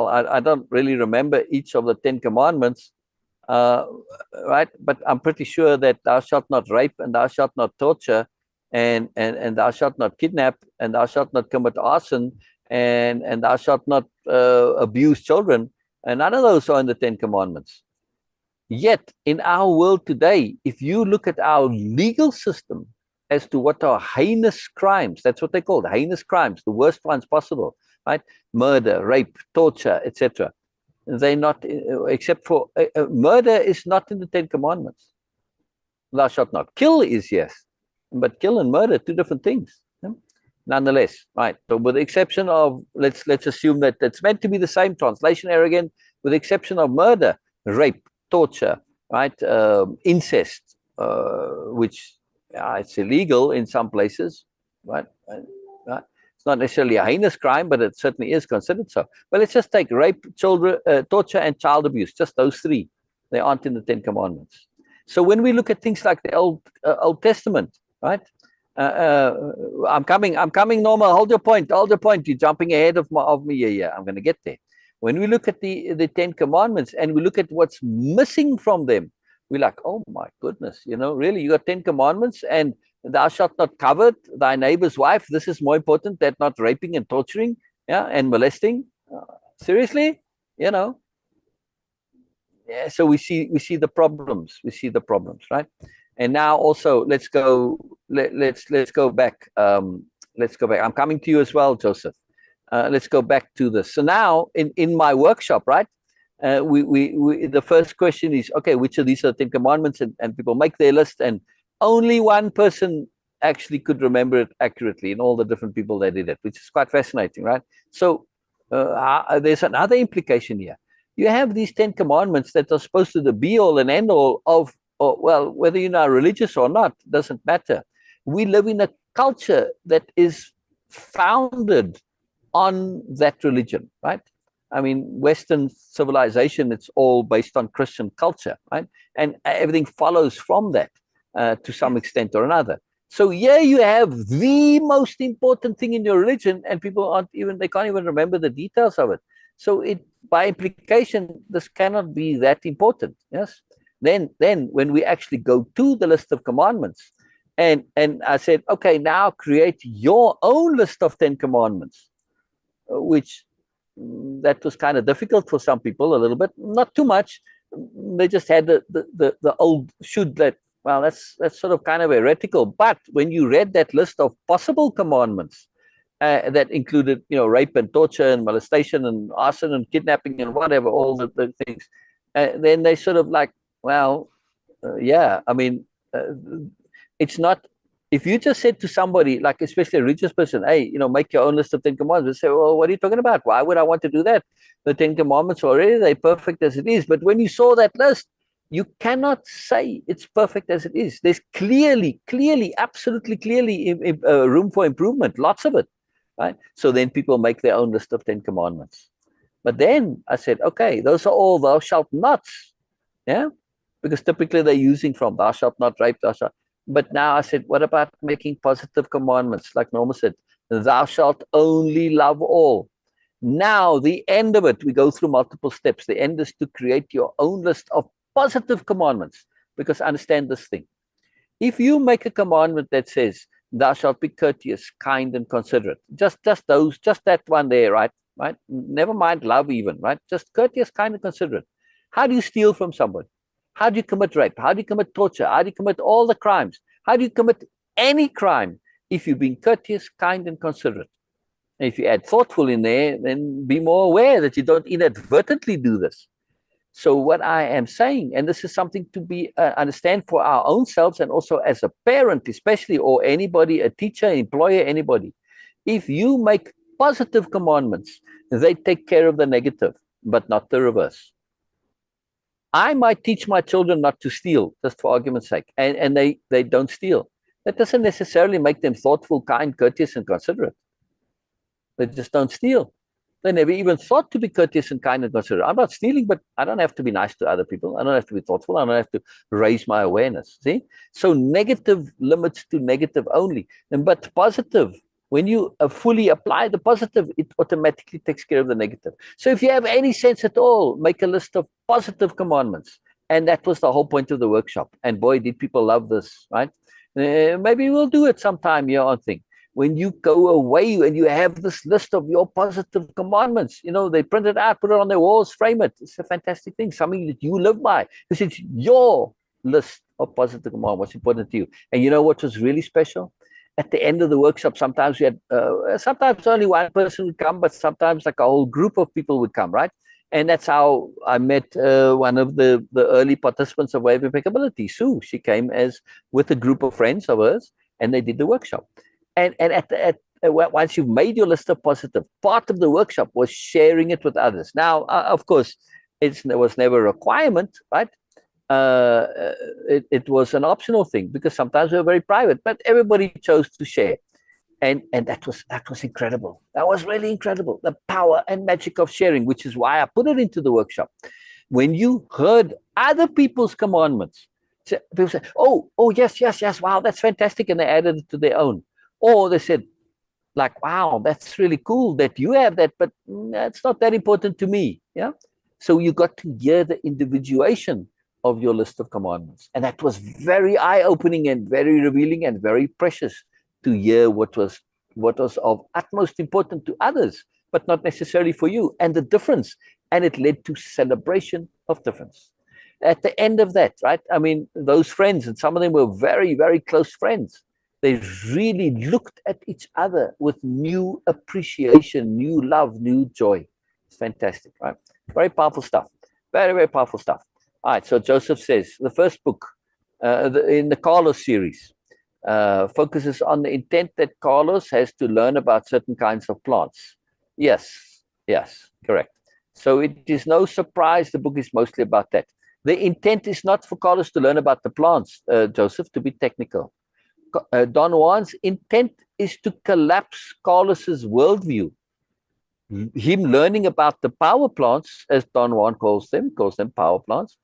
I don't really remember each of the Ten Commandments, right? But I'm pretty sure that thou shalt not rape, and thou shalt not torture, and thou shalt not kidnap, and thou shalt not commit arson, and thou shalt not abuse children. And none of those are in the Ten Commandments. Yet, in our world today, if you look at our legal system as to what are heinous crimes, that's what they call heinous crimes, the worst ones possible, right? Murder, rape, torture, etc. They're not, except for murder is not in the Ten Commandments. Thou shalt not kill is, yes, but kill and murder, two different things. Yeah? Nonetheless, right? So with the exception of, let's assume that it's meant to be the same translation error again, with the exception of murder, rape, torture, right? Incest, which it's illegal in some places, right? Right? It's not necessarily a heinous crime, but it certainly is considered so. But let's just take rape, children, torture, and child abuse, just those three. They aren't in the Ten Commandments. So when we look at things like the Old Testament, right? I'm coming, Norma. Hold your point. You're jumping ahead of me. Yeah. I'm going to get there. When we look at the Ten Commandments and we look at what's missing from them, we're like, oh my goodness, really, you got 10 commandments, and thou shalt not covet thy neighbor's wife. This is more important than not raping and torturing, yeah, and molesting. Seriously, Yeah, so we see the problems. Right? And now also let's go back. Let's go back. I'm coming to you as well, Joseph. Let's go back to this. So now in my workshop, right? We the first question is, okay, which of these are the 10 commandments? And people make their list, and only one person actually could remember it accurately in all the different people that did it, which is quite fascinating, right? So there's another implication here. You have these 10 commandments that are supposed to be the be-all and end-all of, well, whether you're now religious or not, doesn't matter. We live in a culture that is founded on that religion, right? I mean, Western civilization, it's all based on Christian culture, right? And everything follows from that to some extent or another. So here you have the most important thing in your religion, and people they can't even remember the details of it. So by implication, this cannot be that important. Yes. Then when we actually go to the list of commandments, and I said, okay, now create your own list of 10 commandments, which that was kind of difficult for some people a little bit, not too much. They just had the old should that, well, that's sort of kind of heretical. But when you read that list of possible commandments, that included, rape and torture and molestation and arson and kidnapping and whatever, all the things, then they sort of like, well, yeah, I mean, it's not, if you just said to somebody, like especially a religious person, hey, make your own list of 10 commandments, they say, well, what are you talking about? Why would I want to do that? The 10 commandments already, they're perfect as it is. But when you saw that list, you cannot say it's perfect as it is. There's clearly, absolutely clearly room for improvement, lots of it. Right? So then people make their own list of 10 commandments. But then I said, okay, those are all thou shalt nots. Yeah? Because typically they're using from thou shalt not rape, thou shalt. But now I said, what about making positive commandments? Like Norma said, thou shalt only love all. Now, the end of it, we go through multiple steps. The end is to create your own list of positive commandments. Because understand this thing. If you make a commandment that says, thou shalt be courteous, kind, and considerate, just that one there, right? Never mind love even, right? Just courteous, kind, and considerate. How do you steal from somebody? How do you commit rape? How do you commit torture? How do you commit all the crimes? How do you commit any crime if you're being courteous, kind, and considerate? And if you add thoughtful in there, then be more aware that you don't inadvertently do this. So what I am saying, and this is something to be understand for our own selves, and also as a parent especially, or anybody, a teacher, employer, anybody, if you make positive commandments, they take care of the negative, but not the reverse. I might teach my children not to steal, just for argument's sake, and they don't steal. That doesn't necessarily make them thoughtful, kind, courteous, and considerate. They just don't steal. They never even thought to be courteous and kind and considerate. I'm not stealing, but I don't have to be nice to other people. I don't have to be thoughtful. I don't have to raise my awareness. See? So negative limits to negative only. But positive, when you fully apply the positive, it automatically takes care of the negative. So if you have any sense at all, make a list of positive commandments. And that was the whole point of the workshop. And boy, did people love this, right? Maybe we'll do it sometime here on thing. When you go away and you have this list of your positive commandments, they print it out, put it on their walls, frame it. It's a fantastic thing, something that you live by. Because it's your list of positive commandments, what's important to you. And you know what was really special? At the end of the workshop, sometimes we had, sometimes only one person would come, but sometimes like a whole group of people would come, right? And that's how I met one of the early participants of Way-Of-Impeccability, Sue. She came with a group of friends of hers, and they did the workshop. And once you've made your list of positive, part of the workshop was sharing it with others. Now, of course, it was never a requirement, right? It was an optional thing, because sometimes we were very private, but everybody chose to share. And that was incredible. That was really incredible. The power and magic of sharing, which is why I put it into the workshop. When you heard other people's commandments, people say, oh, yes, wow, that's fantastic. And they added it to their own. Or they said, like, wow, that's really cool that you have that, but that's not that important to me. Yeah. So you got to hear the individuation of your list of commandments. And that was very eye-opening and very revealing and very precious to hear what was of utmost importance to others, but not necessarily for you, and the difference. And it led to celebration of difference. At the end of that, right? I mean, those friends, and some of them were very, very close friends, they really looked at each other with new appreciation, new love, new joy. It's fantastic, right? Very powerful stuff. Very, very powerful stuff. All right, so Joseph says, the first book in the Carlos series focuses on the intent that Carlos has to learn about certain kinds of plants. Yes, correct. So it is no surprise the book is mostly about that. The intent is not for Carlos to learn about the plants, Joseph, to be technical. Don Juan's intent is to collapse Carlos's worldview. Him learning about the power plants, as Don Juan calls them power plants,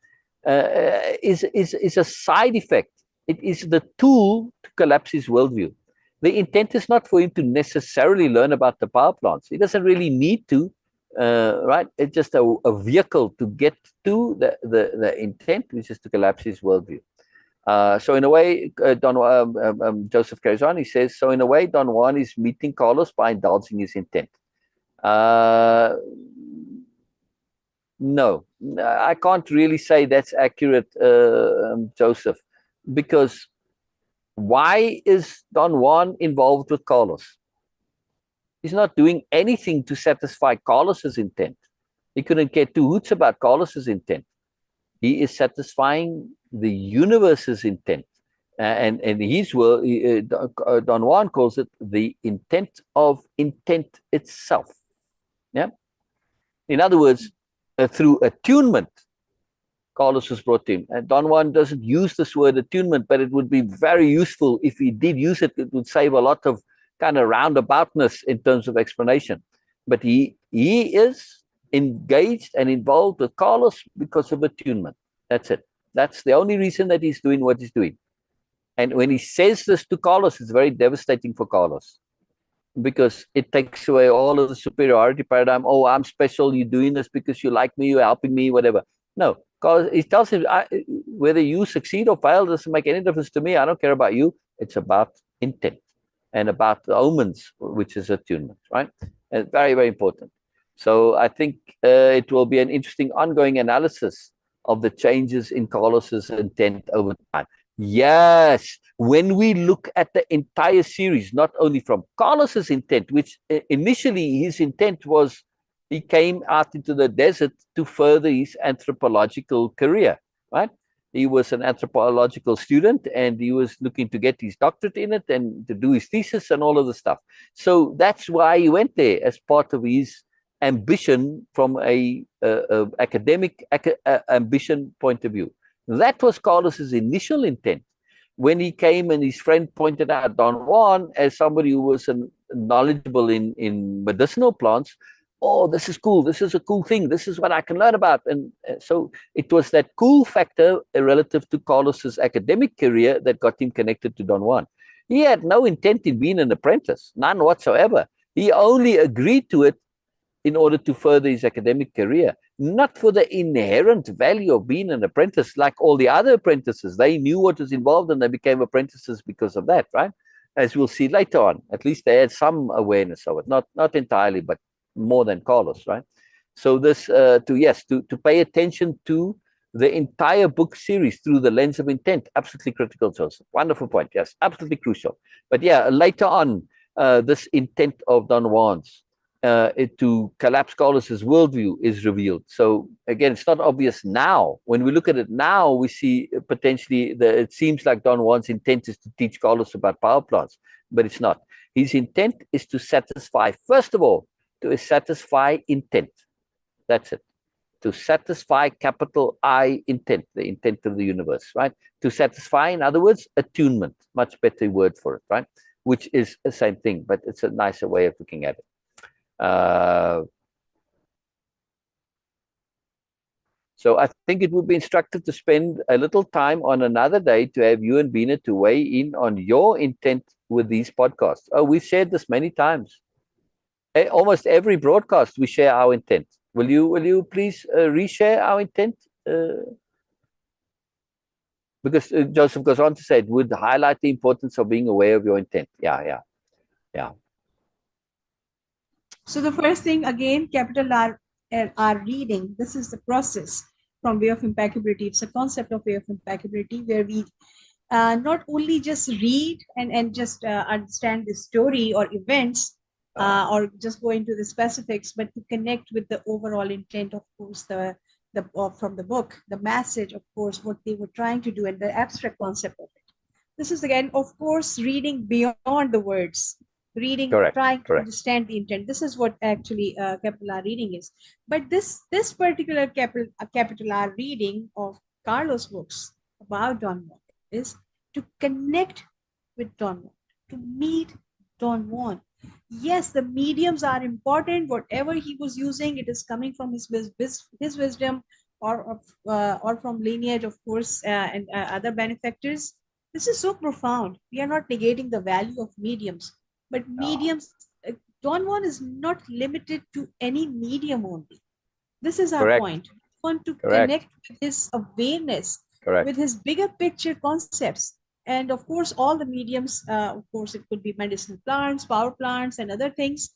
is a side effect. It is the tool to collapse his worldview. The intent is not for him to necessarily learn about the power plants. He doesn't really need to, right? It's just a vehicle to get to the intent, which is to collapse his worldview. So in a way, Joseph carries on. He says, so in a way, Don Juan is meeting Carlos by indulging his intent. No, I can't really say that's accurate, Joseph, because why is Don Juan involved with Carlos? He's not doing anything to satisfy Carlos's intent. He couldn't care two hoots about Carlos's intent. He is satisfying the universe's intent. And his word, Don Juan calls it the intent of intent itself. Yeah. In other words, through attunement, Carlos was brought in. And Don Juan doesn't use this word attunement, but it would be very useful if he did use it. It would save a lot of kind of roundaboutness in terms of explanation. But he is engaged and involved with Carlos because of attunement. That's it. That's the only reason that he's doing what he's doing. And when he says this to Carlos, it's very devastating for Carlos, because it takes away all of the superiority paradigm. Oh, I'm special. You're doing this because you like me. You're helping me, whatever. No, because he tells him, whether you succeed or fail doesn't make any difference to me. I don't care about you. It's about intent and about the omens, which is attunement, right? And very, very important. So I think it will be an interesting ongoing analysis of the changes in Carlos's intent over time. Yes, when we look at the entire series, not only from Carlos's intent, which initially his intent was he came out into the desert to further his anthropological career, right? He was an anthropological student and he was looking to get his doctorate in it and to do his thesis and all of the stuff. So that's why he went there, as part of his ambition from a academic ambition point of view. That was Carlos's initial intent. When he came and his friend pointed out Don Juan as somebody who was knowledgeable in medicinal plants, oh, this is cool. This is a cool thing. This is what I can learn about. And so it was that cool factor relative to Carlos's academic career that got him connected to Don Juan. He had no intent in being an apprentice, none whatsoever. He only agreed to it in order to further his academic career, not for the inherent value of being an apprentice like all the other apprentices. They knew what was involved and they became apprentices because of that, right? As we'll see later on. At least they had some awareness of it, not entirely, but more than Carlos, right? So this, to pay attention to the entire book series through the lens of intent, absolutely critical, Joseph. Wonderful point, yes, absolutely crucial. But yeah, later on, this intent of Don Juan's to collapse Carlos's worldview is revealed. So again, it's not obvious now. When we look at it now, we see potentially it seems like Don Juan's intent is to teach Carlos about power plants, but it's not. His intent is to satisfy, first of all, to satisfy intent. That's it. To satisfy capital I intent, the intent of the universe, right? To satisfy, in other words, attunement, much better word for it, right? Which is the same thing, but it's a nicer way of looking at it. So I think it would be instructive to spend a little time on another day to have you and Beena to weigh in on your intent with these podcasts. Oh, we've shared this many times. Almost every broadcast, we share our intent. Will you please reshare our intent? Because Joseph goes on to say it would highlight the importance of being aware of your intent. Yeah. So the first thing, again, capital R reading. This is the process from Way of Impeccability. It's a concept of Way of Impeccability where we not only just read and just understand the story or events or just go into the specifics, but to connect with the overall intent, of course, from the book, the message, of course, what they were trying to do and the abstract concept of it. This is, again, of course, reading beyond the words. Reading, trying to understand the intent. This is what actually capital R reading is. But this particular capital R reading of Carlos' books about Don Juan is to connect with Don Juan, to meet Don Juan. Yes, the mediums are important. Whatever he was using, it is coming from his wisdom or from lineage, of course, and other benefactors. This is so profound. We are not negating the value of mediums, but No. mediums, Don Juan is not limited to any medium only. This is our Correct. point. We want to Correct. connect with his awareness, Correct. with his bigger picture concepts. And of course, all the mediums, of course, it could be medicinal plants, power plants, and other things.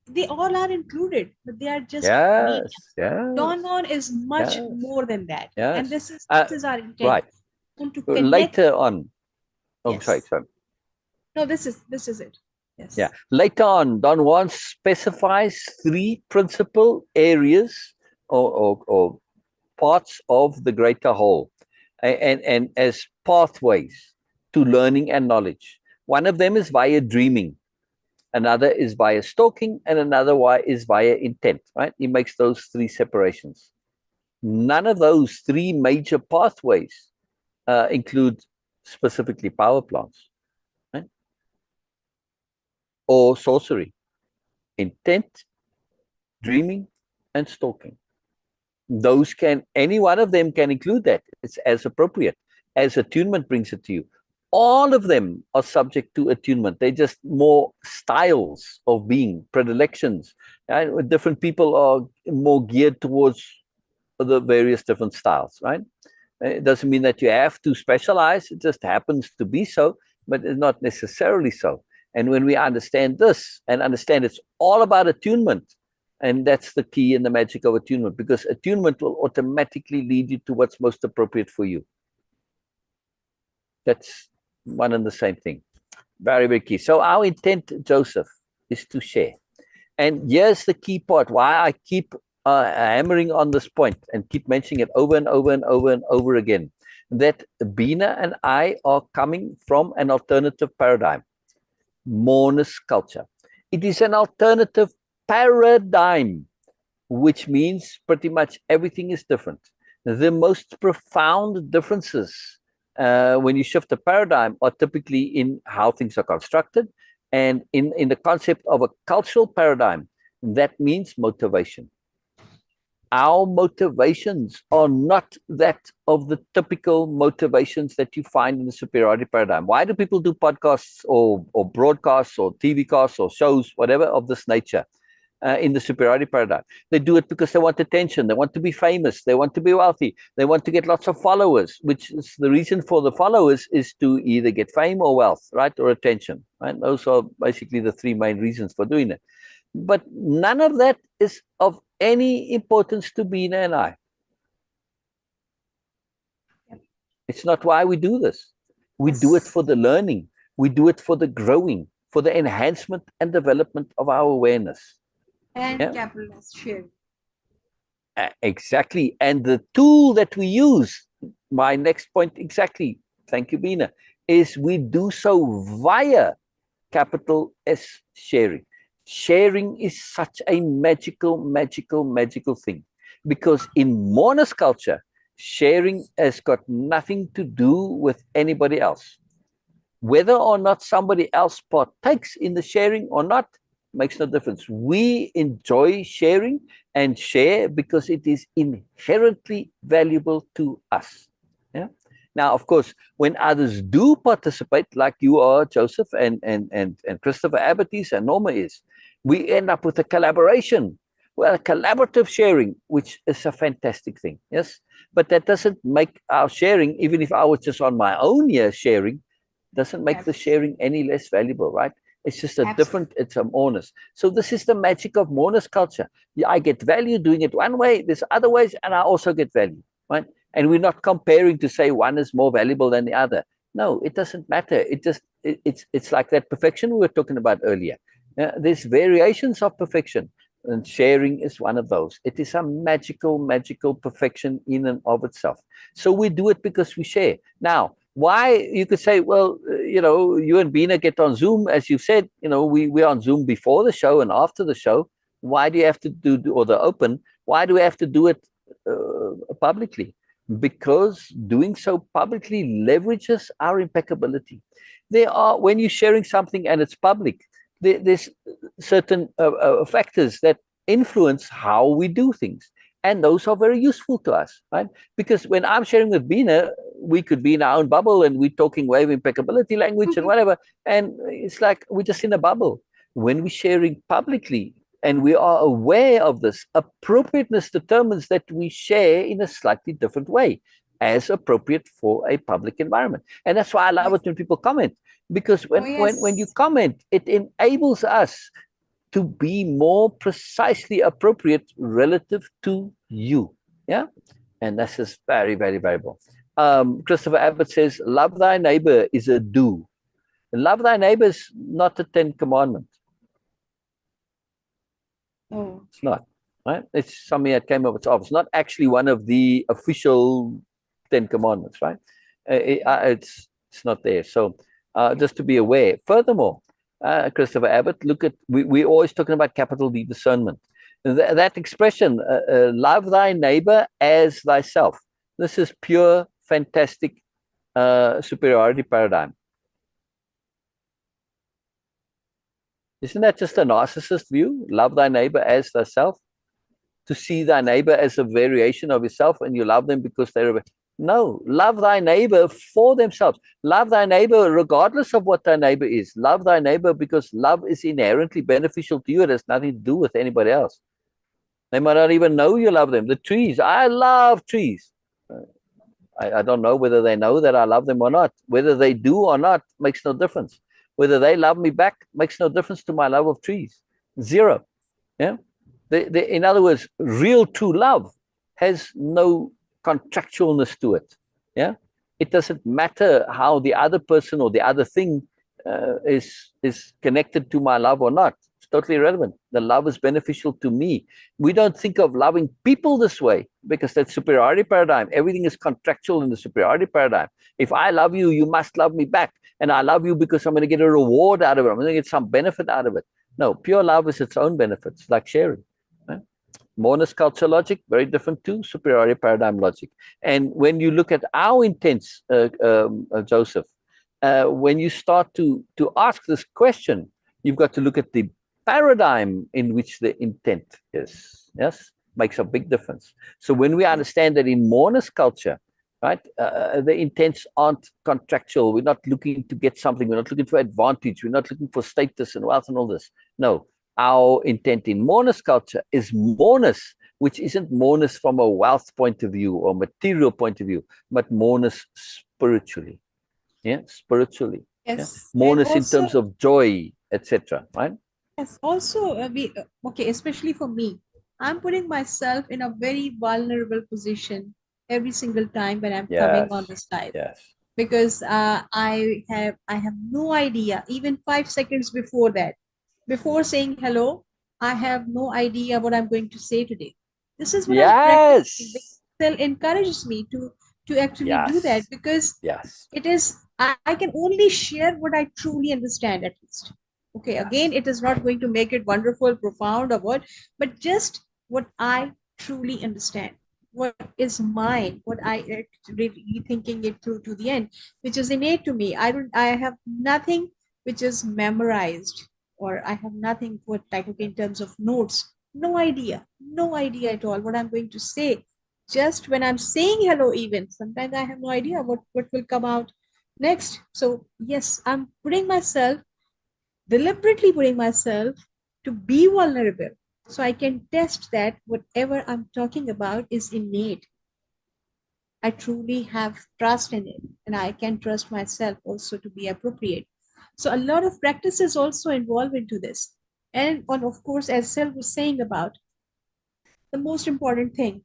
They all are included, but they are just medium. Yes. Don Yes. Juan is much Yes. more than that. And Yes. this is our intent. Right. We want to connect. Later on. Oh, sorry. Yes. Sorry. No, this is it. Yeah. Yes. Later on, Don Juan specifies three principal areas or parts of the greater whole, and as pathways to learning and knowledge. One of them is via dreaming, another is via stalking, and another is via intent, right? He makes those three separations. None of those three major pathways include specifically power plants, right? Or sorcery. Intent, dreaming, and stalking. Those can, any one of them can include that. It's as appropriate as attunement brings it to you. All of them are subject to attunement. They're just more styles of being, predilections. And different people are more geared towards the various different styles, right? It doesn't mean that you have to specialize. It just happens to be so, but it's not necessarily so. And when we understand this and understand it's all about attunement, and that's the key in the magic of attunement, because attunement will automatically lead you to what's most appropriate for you. That's one and the same thing. Very, very key. So our intent, Joseph, is to share. And here's the key part, why I keep hammering on this point and keep mentioning it over and over and over and over again, that Beena and I are coming from an alternative paradigm, Moreness-Culture. It is an alternative paradigm, which means pretty much everything is different. The most profound differences when you shift the paradigm are typically in how things are constructed, and in the concept of a cultural paradigm, that means motivation. Our motivations are not that of the typical motivations that you find in the superiority paradigm. Why do people do podcasts or broadcasts or TV casts or shows, whatever of this nature? In the superiority paradigm, they do it because they want attention, they want to be famous, they want to be wealthy, they want to get lots of followers, which is the reason for the followers is to either get fame or wealth, right, or attention, right? Those are basically the three main reasons for doing it. But none of that is of any importance to Beena and I. It's not why we do this. We do it Yes. for the learning, we do it for the growing, for the enhancement and development of our awareness. And Yeah. capitalist sharing. Exactly. And the tool that we use, my next point exactly, thank you, Beena, is we do so via capital S sharing. Sharing is such a magical, magical, magical thing. Because in Moreness-Culture, sharing has got nothing to do with anybody else. Whether or not somebody else partakes in the sharing or not makes no difference. We enjoy sharing and share because it is inherently valuable to us. Yeah. Now, of course, when others do participate, like you are, Joseph, and Christopher Abbott is, and Norma is, we end up with a collaboration, well, a collaborative sharing, which is a fantastic thing. Yes, but that doesn't make our sharing, even if I was just on my own here sharing, doesn't make the Absolutely. sharing any less valuable, right? It's just a different, Absolutely. it's a Moreness. So this is the magic of Moreness-Culture. Yeah, I get value doing it one way, there's other ways, and I also get value, right? And we're not comparing to say one is more valuable than the other. No, it doesn't matter. It just, it's like that perfection we were talking about earlier. There's variations of perfection, and sharing is one of those. It is a magical, magical perfection in and of itself. So we do it because we share. Now, why, you could say, well, you and Beena get on Zoom, as you've said, we're on Zoom before the show and after the show. Why do you have to do, or the open, why do we have to do it publicly? Because doing so publicly leverages our impeccability. When you're sharing something and it's public, there's certain factors that influence how we do things. And those are very useful to us, right? Because when I'm sharing with Beena, we could be in our own bubble and we're talking way-of-impeccability language and whatever. And it's like we're just in a bubble. When we're sharing publicly and we are aware of this, appropriateness determines that we share in a slightly different way as appropriate for a public environment. And that's why I love Yes. it when people comment, because Oh, when you yes. comment, it enables us to be more precisely appropriate relative to you. Yeah. And this is very, very valuable. Christopher Abbott says, love thy neighbor is a do. Love thy neighbor is not the 10 commandment. Oh, It's not, right? It's something that came up. It's not actually one of the official 10 commandments, right? It's not there. So just to be aware. Furthermore, Christopher Abbott, look at, we're always talking about capital D discernment. That expression, love thy neighbor as thyself. This is pure, fantastic superiority paradigm. Isn't that just a narcissist view? Love thy neighbor as thyself? To see thy neighbor as a variation of yourself and you love them because they're... No, love thy neighbor for themselves. Love thy neighbor regardless of what thy neighbor is. Love thy neighbor because love is inherently beneficial to you. It has nothing to do with anybody else. They might not even know you love them. The trees, I love trees. I don't know whether they know that I love them or not. Whether they do or not makes no difference. Whether they love me back makes no difference to my love of trees. Zero. Yeah. In other words, real true love has no contractualness to it. Yeah. It doesn't matter how the other person or the other thing is connected to my love or not. It's totally irrelevant. The love is beneficial to me. We don't think of loving people this way because that's superiority paradigm. Everything is contractual in the superiority paradigm. If I love you, you must love me back. And I love you because I'm going to get a reward out of it. I'm going to get some benefit out of it. No, pure love is its own benefits, like sharing. Right? Moreness-Culture logic, very different to superiority paradigm logic. And when you look at our intents, Joseph, when you start to ask this question, you've got to look at the paradigm in which the intent is. Yes, makes a big difference. So when we understand that in Moreness-Culture, right, the intents aren't contractual. We're not looking to get something. We're not looking for advantage. We're not looking for status and wealth and all this. No, our intent in Moreness-Culture is moreness, which isn't moreness from a wealth point of view or material point of view, but moreness spiritually. Yeah, spiritually. Yeah, yes. And moreness in also, terms of joy, etc. Right? yes, also, okay, especially for me, I'm putting myself in a very vulnerable position every single time when I'm coming on Yes. this live, Yes. because I have no idea, even 5 seconds before that, before saying hello, I have no idea what I'm going to say today. This is what I'm practicing. Yes. Still encourages me to actually do that, Yes. because Yes. it is, I can only share what I truly understand, at least. Okay, again, Yes. it is not going to make it wonderful, profound, or what, but just what I truly understand, what is mine, what I really thinking it through to the end, which is innate to me. I have nothing which is memorized, or I have nothing put like, okay, in terms of notes. No idea at all what I'm going to say. Just when I'm saying hello, even sometimes I have no idea what will come out next. So yes, I'm putting myself, deliberately putting myself, to be vulnerable, so I can test that whatever I'm talking about is innate. I truly have trust in it, and I can trust myself also to be appropriate. So a lot of practices also involved into this. And on, of course, as Syl was saying about, the most important thing,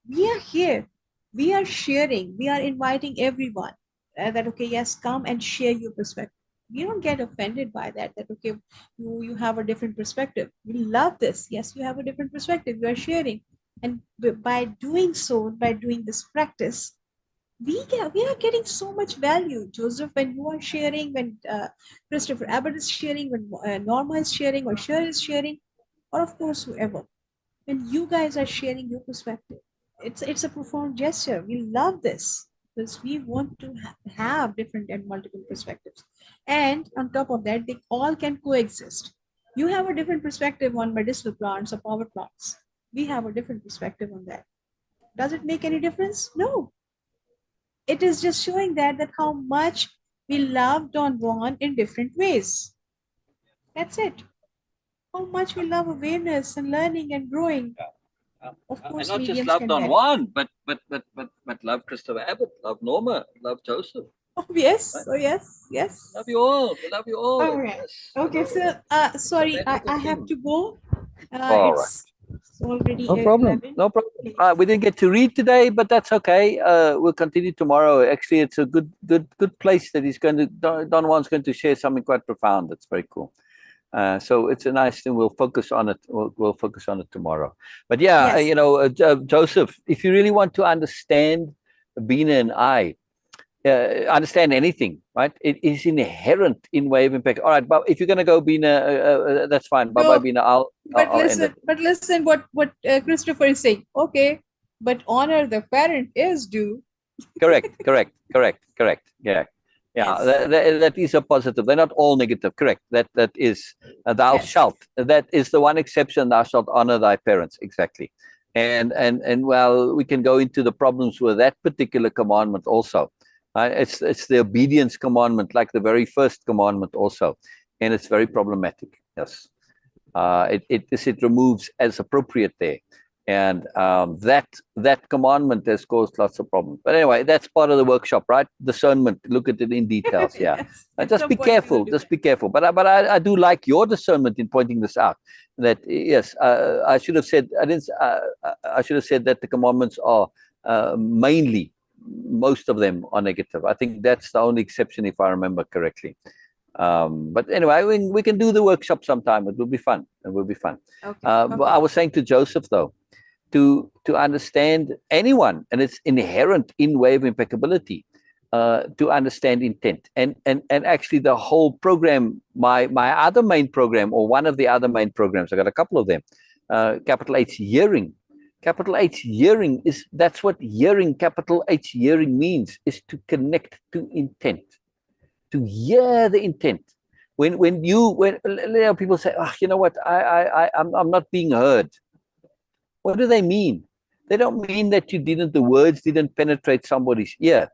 we are here, we are sharing, we are inviting everyone, that okay, yes, come and share your perspective. We don't get offended by that, that okay, you have a different perspective, we love this, yes, you have a different perspective, you are sharing. And by doing so, by doing this practice, we are getting so much value, Joseph, when you are sharing, when Christopher Abbott is sharing, when Norma is sharing, or Sher is sharing, or of course whoever, when you guys are sharing your perspective, it's a profound gesture. We love this because we want to have different and multiple perspectives, and on top of that, they all can coexist. You have a different perspective on medicinal plants or power plants, We have a different perspective on that. Does it make any difference? No. It is just showing that how much we love Don Juan in different ways. That's it. How much we love awareness and learning and growing. Of And course, not just mediums love can Don help. Juan, but love Christopher Abbott, love Norma, love Joseph. Oh yes, Right? oh yes, yes. Love you all. We love you all. All right. Yes. Okay, Hello. so It's a sorry, magical I have thing. to go. All right. It's already No problem. 11. No problem. Yes. We didn't get to read today, but that's okay. We'll continue tomorrow. Actually, it's a good place that he's going to. Don Juan's going to share something quite profound. That's very cool. So it's a nice thing. We'll focus on it. We'll focus on it tomorrow. But yeah, Yes. Joseph, if you really want to understand Beena and I, understand anything, right? It is inherent in way of impact. All right, but if you're going to go, Beena, that's fine. Bye bye, No, Beena. but I'll end it. listen, what Christopher is saying. Okay, but honor the parent is due. Correct. Yeah. Yeah, Yes. that is a positive. They're not all negative. Correct. That is thou Yes. shalt. That is the one exception. Thou shalt honor thy parents. Exactly. And well, we can go into the problems with that particular commandment also. It's the obedience commandment, like the very first commandment also, and it's very problematic. Yes. It removes as appropriate there, and that commandment has caused lots of problems. But anyway, that's part of the workshop, right? Discernment. Look at it in details. Yeah, Yes. At just some be point we will careful. do Just that. be careful. But I do like your discernment in pointing this out. That yes, I should have said I didn't. I should have said that the commandments are mainly, most of them are negative. I think that's the only exception, if I remember correctly. But anyway, we can do the workshop sometime. It will be fun. It will be fun. Okay. But I was saying to Joseph, though, to understand anyone, and it's inherent in way of impeccability, to understand intent. And actually the whole program, my other main program, or one of the other main programs, I got a couple of them, capital H hearing. Capital H hearing that's what hearing, capital H hearing means, is to connect to intent, to hear the intent. When people say, oh, you know what, I'm not being heard. What do they mean? They don't mean that the words didn't penetrate somebody's ear.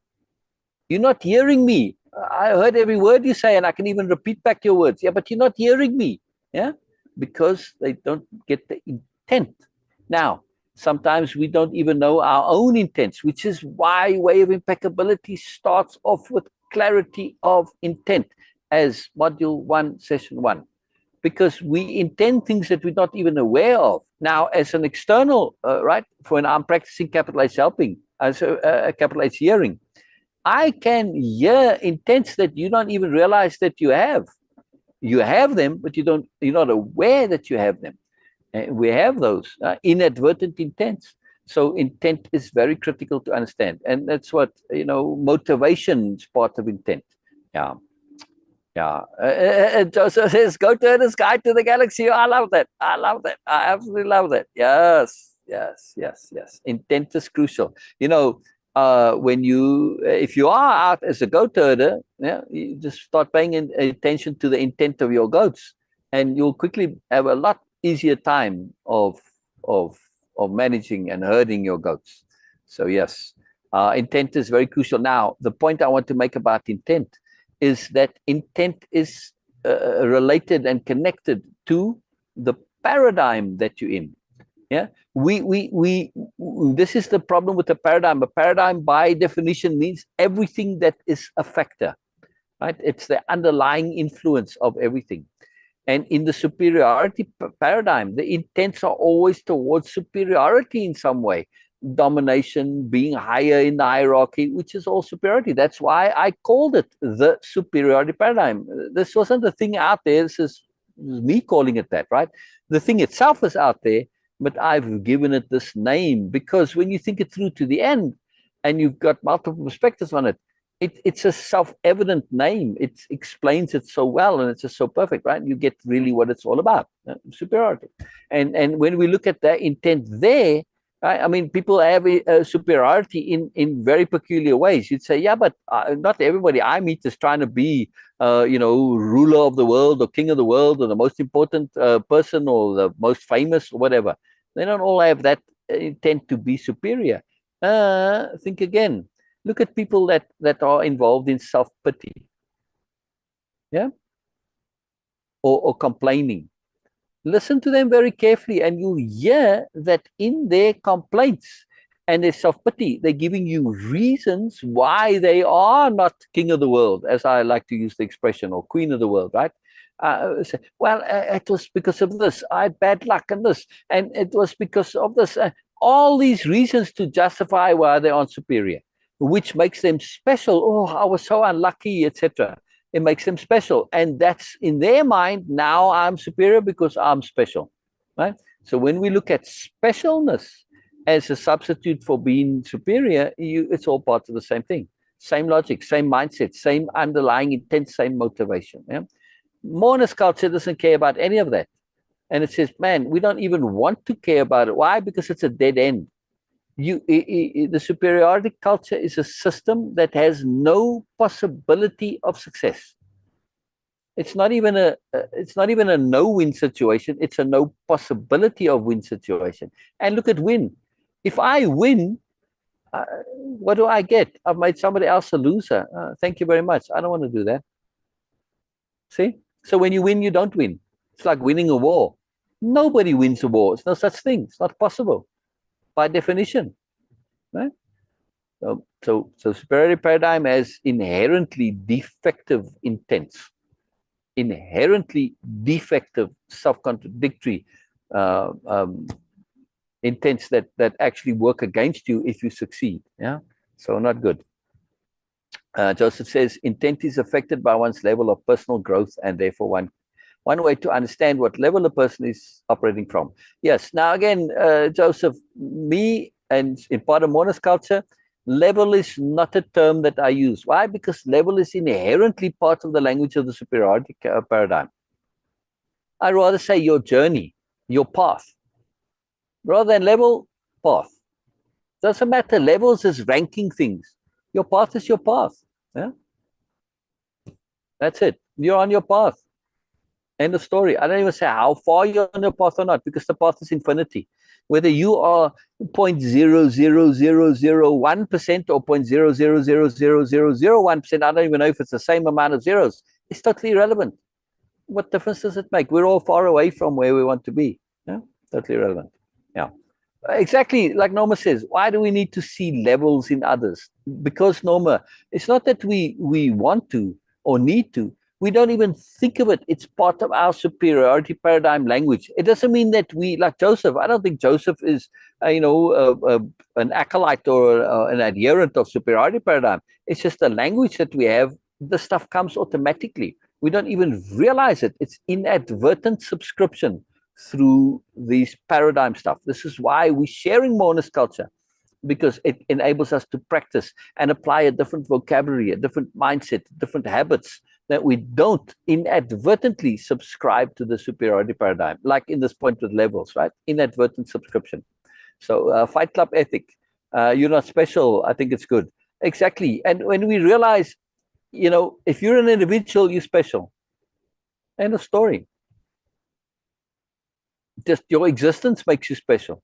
You're not hearing me. I heard every word you say, and I can even repeat back your words. Yeah, but you're not hearing me. Yeah, because they don't get the intent. Now, sometimes we don't even know our own intents, which is why way of impeccability starts off with clarity of intent as module 1, session 1, because we intend things that we're not even aware of. Now, as an external, right, for when I'm practicing capital H helping, capital H hearing, I can hear intents that you don't even realize that you have. You have them, but you're not aware that you have them. We have those inadvertent intents. So intent is very critical to understand. And that's what, motivation is part of intent. Yeah. Yeah. Joseph says, go turn the sky to the galaxy. I love that. I love that. I absolutely love that. Yes. Intent is crucial. If you are out as a goat herder, yeah, you just start paying attention to the intent of your goats, and you'll quickly have a lot easier time of managing and herding your goats. So yes, intent is very crucial. Now, the point I want to make about intent is that intent is related and connected to the paradigm that you're in. Yeah, this is the problem with the paradigm. A paradigm, by definition, means everything that is a factor, right? It's the underlying influence of everything. And in the superiority paradigm, the intents are always towards superiority in some way. Domination, being higher in the hierarchy, which is all superiority. That's why I called it the superiority paradigm. This wasn't the thing out there. This is me calling it that, right? The thing itself is out there, but I've given it this name because when you think it through to the end and you've got multiple perspectives on it, it's a self-evident name. It explains it so well, and it's just so perfect, right? You get really what it's all about, superiority. And when we look at that intent there, right, I mean, people have a superiority in very peculiar ways. You'd say, yeah, but not everybody I meet is trying to be, ruler of the world or king of the world or the most important person or the most famous or whatever. They don't all have that intent to be superior. Think again. Look at people that are involved in self-pity, yeah, or complaining. Listen to them very carefully, and you'll hear that in their complaints and their self-pity, they're giving you reasons why they are not king of the world, as I like to use the expression, or queen of the world, right? Well, it was because of this. I had bad luck and this, and it was because of this. All these reasons to justify why they aren't superior, which makes them special. Oh, I was so unlucky, etc. It makes them special, and that's in their mind. Now I'm superior because I'm special, right? So when we look at specialness as a substitute for being superior, it's all part of the same thing. Same logic, same mindset, same underlying intent, same motivation. Yeah? Moreness-Culture doesn't care about any of that. And it says, man, we don't even want to care about it. Why? Because it's a dead end. The superiority culture is a system that has no possibility of success. It's not even a no-win situation. It's a no possibility of win situation. And look at win. If I win, what do I get? I've made somebody else a loser. Thank you very much. I don't want to do that. See? So when you win, you don't win. It's like winning a war. Nobody wins a war. It's no such thing. It's not possible by definition. Right? So superiority paradigm has inherently defective intents, inherently defective, self-contradictory intents that actually work against you if you succeed. Yeah, so not good. Joseph says intent is affected by one's level of personal growth, and therefore one way to understand what level a person is operating from. Yes. Now again, Joseph, me and in part of Moreness-Culture, level is not a term that I use. Why? Because level is inherently part of the language of the superiority paradigm. I rather say your journey, your path, rather than level, path. Doesn't matter. Levels is ranking things. Your path is your path. Yeah? That's it. You're on your path. End of story. I don't even say how far you're on your path or not, because the path is infinity. Whether you are 0.00001% or 0.0000001%, I don't even know if it's the same amount of zeros. It's totally irrelevant. What difference does it make? We're all far away from where we want to be. Yeah? Totally irrelevant. Yeah. Exactly like Norma says, why do we need to see levels in others? Because, Norma, it's not that we want to or need to. We don't even think of it. It's part of our superiority paradigm language. It doesn't mean that we, like Joseph, I don't think Joseph is, an acolyte or an adherent of superiority paradigm. It's just the language that we have. The stuff comes automatically. We don't even realize it. It's inadvertent subscription through these paradigm stuff. This is why we're sharing Moreness-Culture, because it enables us to practice and apply a different vocabulary, a different mindset, different habits, that we don't inadvertently subscribe to the superiority paradigm, like in this point with levels, right? Inadvertent subscription. So Fight Club ethic, you're not special, I think it's good. Exactly. And when we realize, if you're an individual, you're special. End of story. Just your existence makes you special.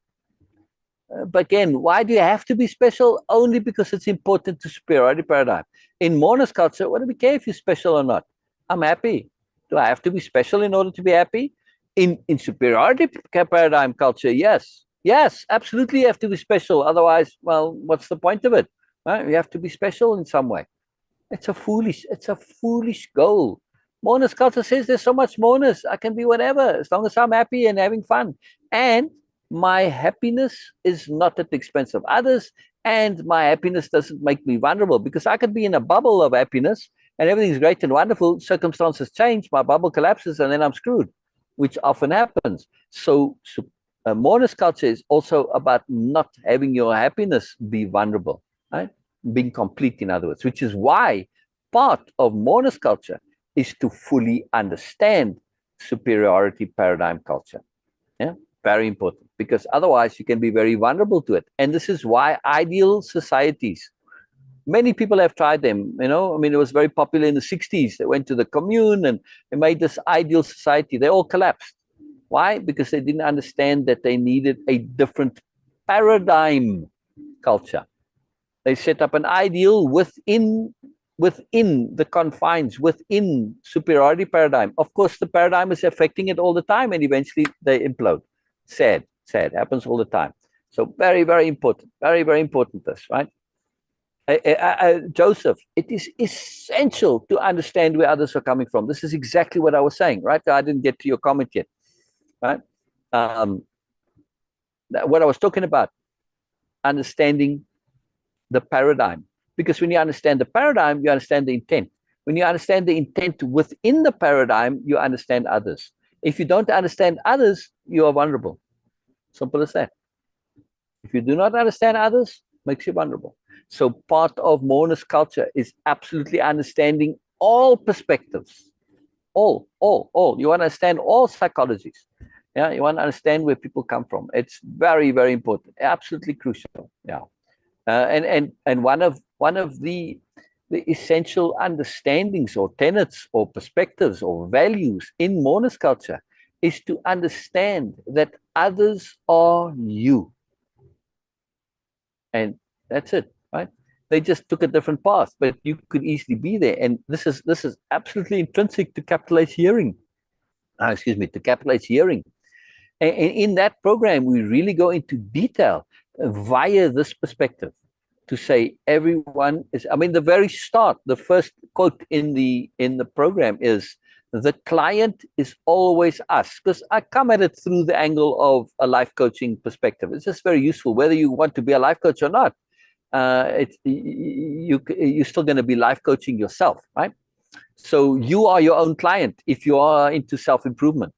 But again, why do you have to be special? Only because it's important to superiority paradigm. In Moreness-Culture, what do we care if you're special or not? I'm happy. Do I have to be special in order to be happy? In superiority paradigm culture, yes. Yes, absolutely you have to be special. Otherwise, well, what's the point of it? Right? You have to be special in some way. It's a foolish goal. Moreness-Culture says there's so much moreness. I can be whatever, as long as I'm happy and having fun. And my happiness is not at the expense of others, and my happiness doesn't make me vulnerable, because I could be in a bubble of happiness and everything's great and wonderful. Circumstances change, my bubble collapses, and then I'm screwed, which often happens. So Moreness-Culture is also about not having your happiness be vulnerable, right? Being complete, in other words, which is why part of Moreness-Culture is to fully understand superiority paradigm culture. Yeah, very important, because otherwise you can be very vulnerable to it. And this is why ideal societies, many people have tried them, it was very popular in the 60s. They went to the commune and they made this ideal society. They all collapsed. Why? Because they didn't understand that they needed a different paradigm culture. They set up an ideal within the confines, within superiority paradigm. Of course, the paradigm is affecting it all the time, and eventually they implode. Sad, happens all the time. So very, very important, this, right? Joseph, it is essential to understand where others are coming from. This is exactly what I was saying, right? I didn't get to your comment yet, right? What I was talking about, understanding the paradigm. Because when you understand the paradigm, you understand the intent. When you understand the intent within the paradigm, you understand others. If you don't understand others, you are vulnerable. Simple as that. If you do not understand others, makes you vulnerable. So part of Moreness culture is absolutely understanding all perspectives. All. You want to understand all psychologies. Yeah, you want to understand where people come from. It's very, very important. Absolutely crucial. Yeah. And one of the essential understandings or tenets or perspectives or values in Moreness culture is to understand that others are you. And that's it, right? They just took a different path, but you could easily be there. And this is absolutely intrinsic to capital H hearing. To capital H hearing. And in that program, we really go into detail via this perspective to say everyone is, I mean, the very start, the first quote in the program is, the client is always us, because I come at it through the angle of a life coaching perspective. It's just very useful, whether you want to be a life coach or not. You're still going to be life coaching yourself, right? So you are your own client if you are into self-improvement.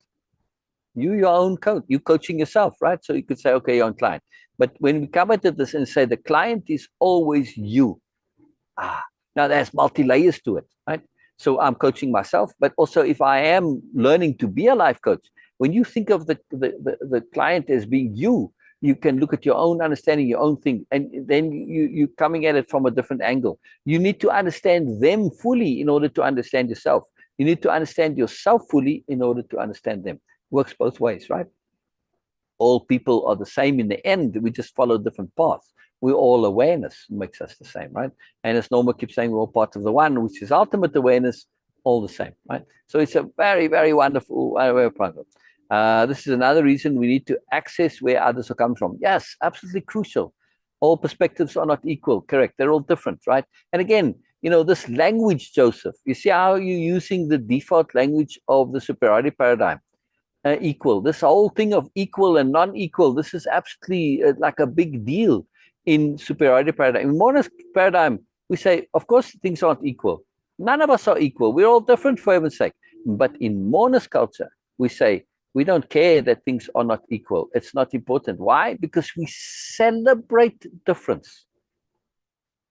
You're your own coach. You're coaching yourself, right? So you could say, okay, your own client. But when we come at this and say the client is always you, now there's multi-layers to it, right? So I'm coaching myself, but also if I am learning to be a life coach, when you think of the client as being you, you can look at your own understanding, your own thing, and then you're coming at it from a different angle. You need to understand them fully in order to understand yourself. You need to understand yourself fully in order to understand them. Works both ways, right? All people are the same in the end. We just follow different paths. We're all awareness, makes us the same, right? And as Norma keeps saying, we're all part of the one, which is ultimate awareness, all the same, right? So it's a very, very wonderful way of putting it. This is another reason we need to access where others are coming from. Yes, absolutely crucial. All perspectives are not equal, correct? They're all different, right? And again, you know, this language, Joseph, you see how you're using the default language of the superiority paradigm. Equal. This whole thing of equal and non-equal, this is absolutely like a big deal in superiority paradigm. In Moreness paradigm, we say, of course, things aren't equal. None of us are equal. We're all different, for heaven's sake. But in Moreness culture, we say, we don't care that things are not equal. It's not important. Why? Because we celebrate difference.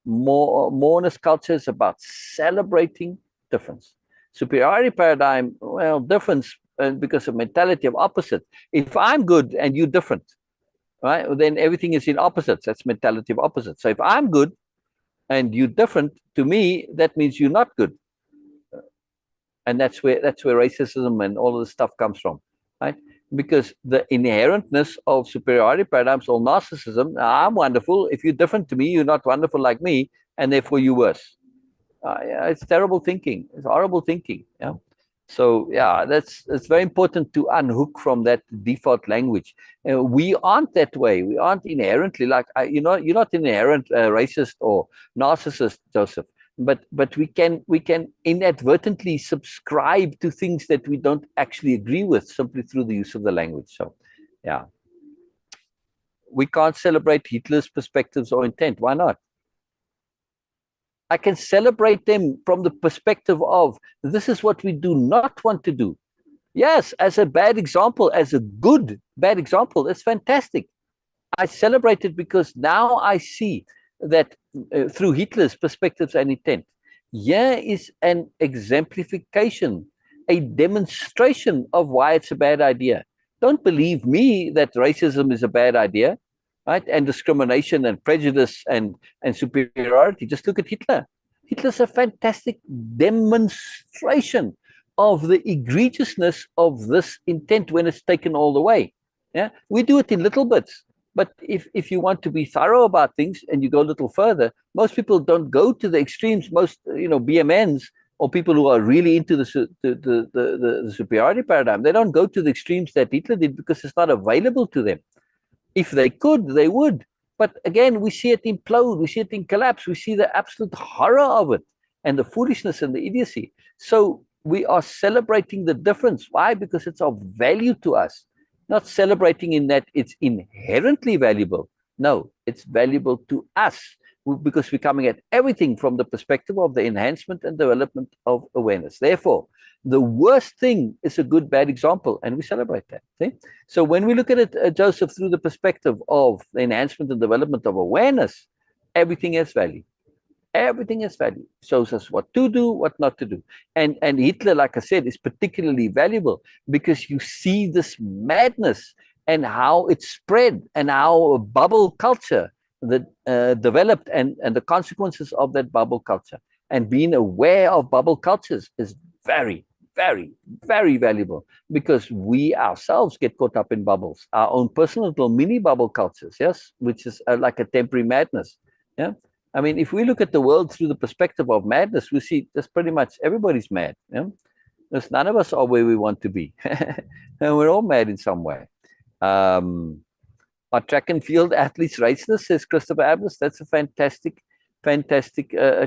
Moreness culture is about celebrating difference. Superiority paradigm, well, difference because of mentality of opposite. If I'm good and you're different, right, then everything is in opposites. That's mentality of opposite. So if I'm good and you're different, to me, that means you're not good. And that's where racism and all of this stuff comes from, right? Because the inherentness of superiority paradigms or narcissism, I'm wonderful. If you're different to me, you're not wonderful like me, and therefore you're worse. Yeah, it's terrible thinking. It's horrible thinking. Yeah. So yeah, it's very important to unhook from that default language. We aren't that way. We aren't inherently like you're not inherent racist or narcissist, Joseph. But we can inadvertently subscribe to things that we don't actually agree with simply through the use of the language. So yeah, we can't celebrate Hitler's perspectives or intent. Why not? I can celebrate them from the perspective of this is what we do not want to do. Yes, as a bad example, as a good bad example, it's fantastic. I celebrate it because now I see that through Hitler's perspectives and intent, here is an exemplification, a demonstration of why it's a bad idea. Don't believe me that racism is a bad idea. Right? And discrimination and prejudice and superiority. Just look at Hitler. Hitler's a fantastic demonstration of the egregiousness of this intent when it's taken all the way. Yeah, we do it in little bits. But if you want to be thorough about things and you go a little further, most people don't go to the extremes. Most, BMNs or people who are really into the superiority paradigm, they don't go to the extremes that Hitler did because it's not available to them. If they could, they would. But again, we see it implode, we see it in collapse, we see the absolute horror of it and the foolishness and the idiocy. So we are celebrating the difference. Why? Because it's of value to us. Not celebrating in that it's inherently valuable. No, it's valuable to us because we're coming at everything from the perspective of the enhancement and development of awareness. Therefore, the worst thing is a good, bad example, and we celebrate that. See? So when we look at it, Joseph, through the perspective of the enhancement and development of awareness, everything has value. Everything has value. Shows us what to do, what not to do. And Hitler, like I said, is particularly valuable because you see this madness and how it spread and how a bubble culture that developed and the consequences of that bubble culture. And being aware of bubble cultures is very, very, very valuable because we ourselves get caught up in bubbles, our own personal little mini bubble cultures, yes, which is like a temporary madness. Yeah. I mean, if we look at the world through the perspective of madness, we see that's pretty much everybody's mad. Yeah? Because none of us are where we want to be. And we're all mad in some way. Are track and field athletes raceless, says Christopher Abbas? That's a fantastic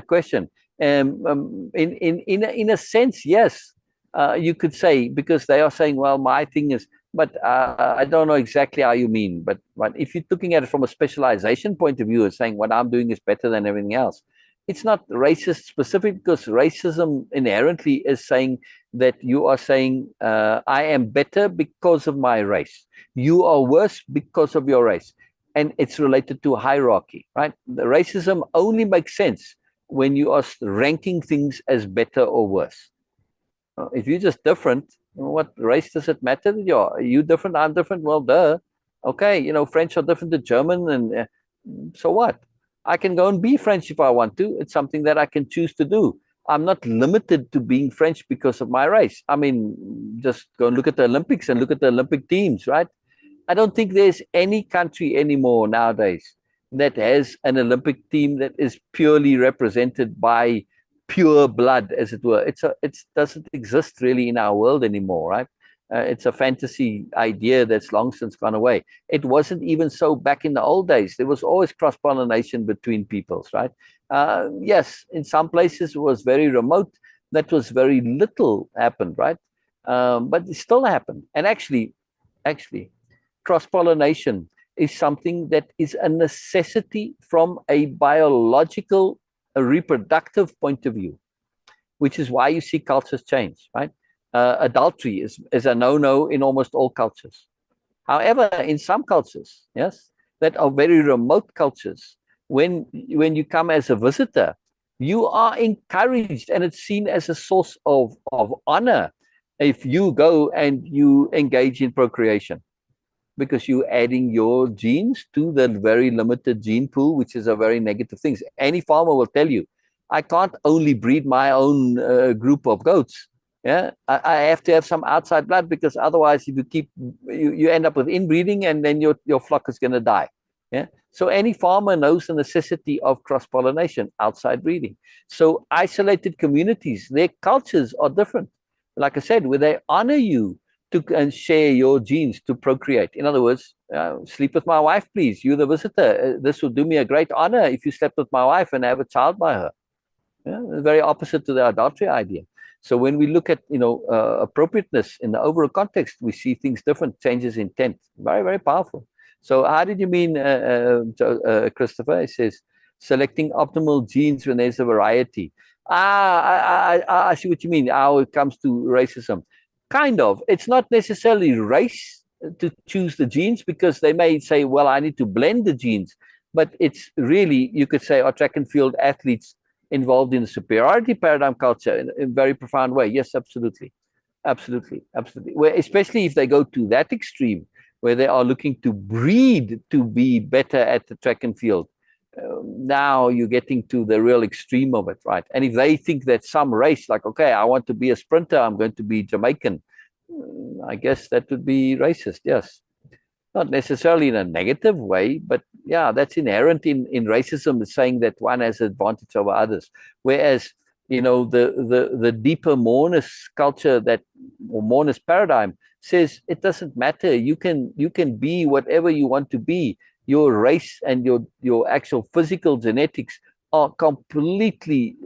question. In a sense, yes, you could say, because they are saying, well, my thing is, but I don't know exactly how you mean. But if you're looking at it from a specialization point of view and saying what I'm doing is better than everything else, it's not racist specific, because racism inherently is saying that you are saying, I am better because of my race. You are worse because of your race. And it's related to hierarchy, right? The racism only makes sense when you are ranking things as better or worse. If you're just different, what race does it matter that are you different? I'm different. Well, duh. Okay, French are different to German, and so what? I can go and be French if I want to. It's something that I can choose to do. I'm not limited to being French because of my race. I mean, just go and look at the Olympics and look at the Olympic teams, right? I don't think there's any country anymore nowadays that has an Olympic team that is purely represented by pure blood, as it were. It doesn't exist really in our world anymore, right? It's a fantasy idea that's long since gone away. It wasn't even so back in the old days. There was always cross-pollination between peoples, right? Yes, in some places it was very remote. That was very little happened, right? But it still happened. And actually, cross-pollination is something that is a necessity from a biological, a reproductive point of view, which is why you see cultures change, right? Adultery is a no-no in almost all cultures. However, in some cultures, yes, that are very remote cultures, when you come as a visitor, you are encouraged, and it's seen as a source of honor if you go and you engage in procreation, because you're adding your genes to the very limited gene pool, which is a very negative thing. Any farmer will tell you, I can't only breed my own group of goats. Yeah, I have to have some outside blood, because otherwise, if you keep, you end up with inbreeding, and then your flock is going to die. Yeah. So any farmer knows the necessity of cross-pollination, outside breeding. So isolated communities, their cultures are different. Like I said, where they honor you and share your genes to procreate. In other words, sleep with my wife, please. You're the visitor. This will do me a great honor if you slept with my wife and have a child by her. Yeah, very opposite to the adultery idea. So when we look at appropriateness in the overall context, we see things different, changes in intent. Very, very powerful. So how did you mean, Christopher? It says selecting optimal genes when there's a variety. I see what you mean. How it comes to racism. Kind of. It's not necessarily race to choose the genes, because they may say, well, I need to blend the genes. But it's really, you could say, are track and field athletes involved in the superiority paradigm culture in a very profound way? Yes, absolutely. Absolutely. Absolutely. Where, especially if they go to that extreme, where they are looking to breed to be better at the track and field. now you're getting to the real extreme of it, right? And if they think that some race, like, okay, I want to be a sprinter, I'm going to be Jamaican, I guess that would be racist, yes. Not necessarily in a negative way, but yeah, that's inherent in racism, is saying that one has advantage over others. Whereas, the deeper Moreness culture, that, or Moreness paradigm, says it doesn't matter. You can be whatever you want to be. Your race and your actual physical genetics are completely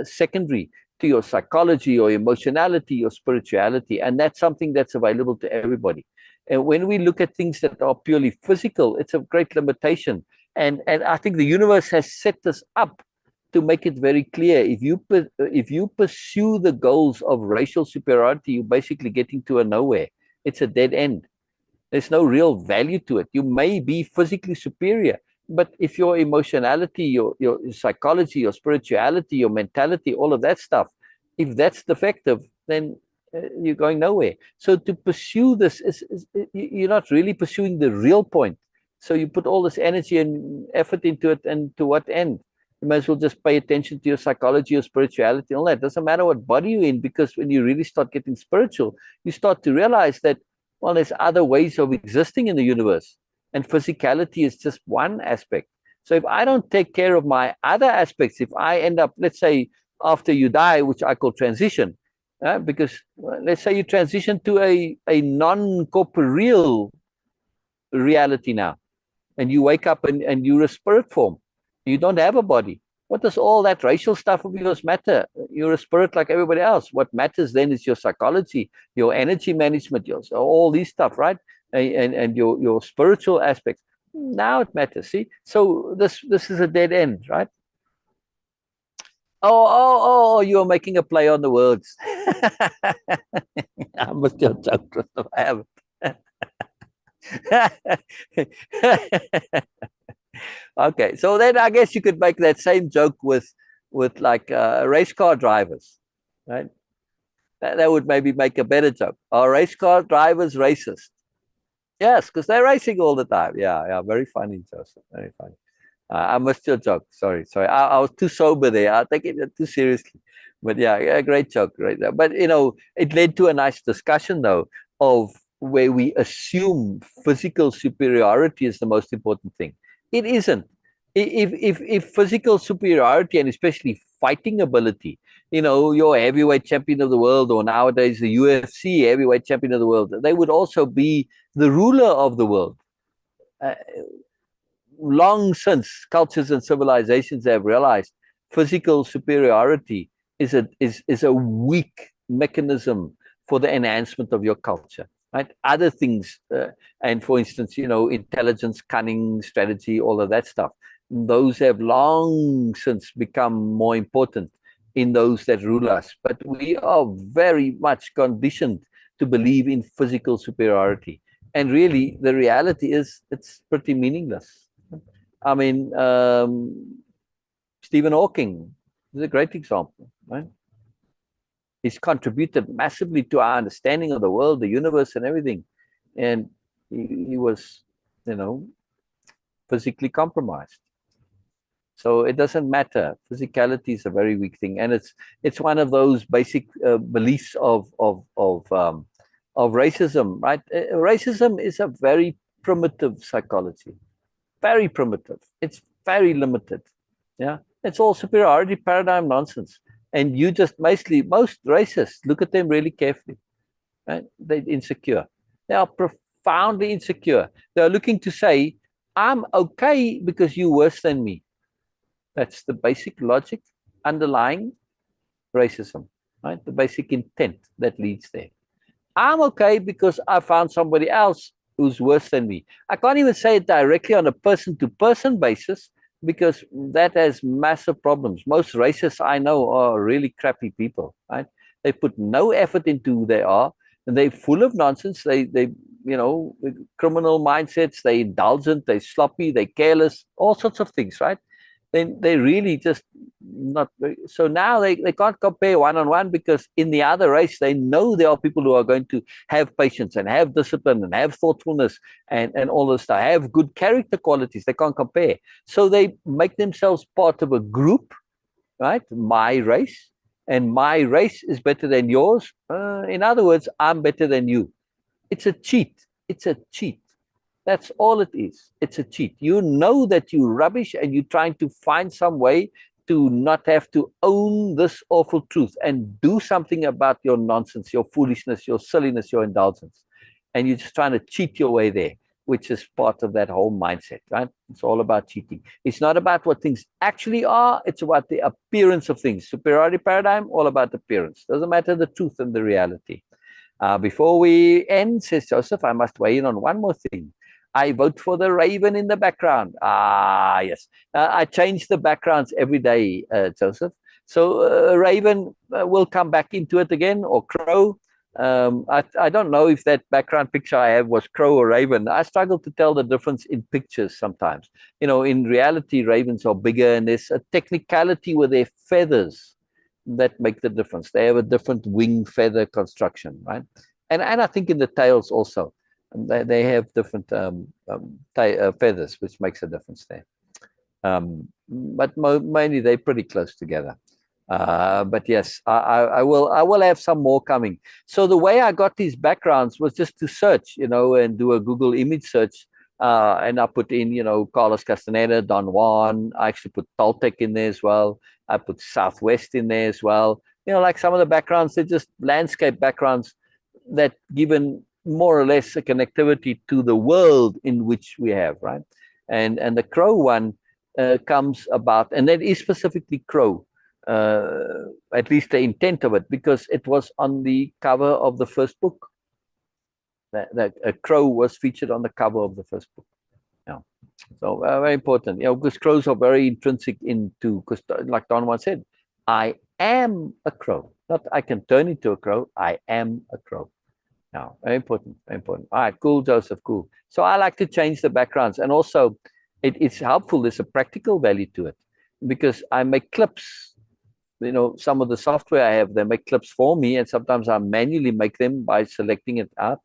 secondary to your psychology, your emotionality, your spirituality, and that's something that's available to everybody. And when we look at things that are purely physical, it's a great limitation. And I think the universe has set this up to make it very clear. If you pursue the goals of racial superiority, you're basically getting to a nowhere. It's a dead end. There's no real value to it. You may be physically superior, but if your emotionality, your psychology, your spirituality, your mentality, all of that stuff, if that's defective, then you're going nowhere. So to pursue this you're not really pursuing the real point. So you put all this energy and effort into it, and to what end? You might as well just pay attention to your psychology, your spirituality, all that. It doesn't matter what body you're in, because when you really start getting spiritual, you start to realize that, well, there's other ways of existing in the universe, and physicality is just one aspect. So if I don't take care of my other aspects, if I end up, let's say, after you die, which I call transition, because let's say you transition to a non-corporeal reality now, and you wake up and you're a spirit form. You don't have a body. What does all that racial stuff of yours matter? You're a spirit like everybody else. What matters then is your psychology, your energy management, all these stuff, right? And your spiritual aspects. Now it matters. See, so this is a dead end, right? Oh, you're making a play on the words. I must just joke, Christopher. I haven't. Okay, so then I guess you could make that same joke with like race car drivers, right? That would maybe make a better joke. Are race car drivers racist? Yes, because they're racing all the time. Yeah, very funny, Joseph. Very funny. I missed your joke. Sorry. I was too sober there. I take it too seriously. But yeah, great joke, right there. But it led to a nice discussion though, of where we assume physical superiority is the most important thing. It isn't. If physical superiority, and especially fighting ability, your heavyweight champion of the world, or nowadays the UFC heavyweight champion of the world, they would also be the ruler of the world. Long since cultures and civilizations have realized physical superiority is a weak mechanism for the enhancement of your culture, right? Other things, and for instance, intelligence, cunning, strategy, all of that stuff, those have long since become more important in those that rule us. But we are very much conditioned to believe in physical superiority. And really, the reality is it's pretty meaningless. I mean, Stephen Hawking is a great example, right? He's contributed massively to our understanding of the world, the universe, and everything. And he was, physically compromised. So it doesn't matter. Physicality is a very weak thing, and it's one of those basic beliefs of racism, right? Racism is a very primitive psychology. Very primitive. It's very limited. Yeah, it's all superiority paradigm nonsense. And you just most racists, look at them really carefully. Right? They're insecure. They are profoundly insecure. They're looking to say, I'm okay because you're worse than me. That's the basic logic underlying racism, right? The basic intent that leads there. I'm okay because I found somebody else who's worse than me. I can't even say it directly on a person-to-person basis, because that has massive problems. Most racists I know are really crappy people, right? They put no effort into who they are, and they're full of nonsense. They criminal mindsets, they're indulgent, they're sloppy, they're careless, all sorts of things, right? then they really just not very, so now they can't compare one-on-one, because in the other race they know there are people who are going to have patience and have discipline and have thoughtfulness and all this stuff, have good character qualities. They can't compare, so they make themselves part of a group, right? My race, and my race is better than yours. In other words, I'm better than you. It's a cheat. It's a cheat. That's all it is. It's a cheat. You know that you're rubbish, and you're trying to find some way to not have to own this awful truth and do something about your nonsense, your foolishness, your silliness, your indulgence. And you're just trying to cheat your way there, which is part of that whole mindset, right? It's all about cheating. It's not about what things actually are. It's about the appearance of things. Superiority paradigm, all about appearance. Doesn't matter the truth and the reality. Before we end, says Joseph, I must weigh in on one more thing. I vote for the raven in the background. Ah, yes. I change the backgrounds every day, Joseph. So raven will come back into it again, or crow. I don't know if that background picture I have was crow or raven. I struggle to tell the difference in pictures sometimes. You know, in reality, ravens are bigger, and there's a technicality with their feathers that make the difference. They have a different wing feather construction, right? And I think in the tails also. They have different feathers, which makes a difference there. But mainly they're pretty close together. But yes, I will have some more coming. So the way I got these backgrounds was just to search, you know, and do a Google image search. And I put in, you know, Carlos Castaneda, Don Juan. I actually put Toltec in there as well. I put Southwest in there as well. You know, like some of the backgrounds, they're just landscape backgrounds that given more or less a connectivity to the world in which we have, right? And the crow one comes about, and that is specifically crow, at least the intent of it, because it was on the cover of the first book. That a crow was featured on the cover of the first book. Yeah. So very important, you know, because crows are very intrinsic into, because like Don Juan said, I am a crow. Not I can turn into a crow, I am a crow. Now, very important, very important. All right, cool, Joseph, cool. So I like to change the backgrounds, and also it's helpful. There's a practical value to it, because I make clips. You know, some of the software I have, they make clips for me, and sometimes I manually make them by selecting it out.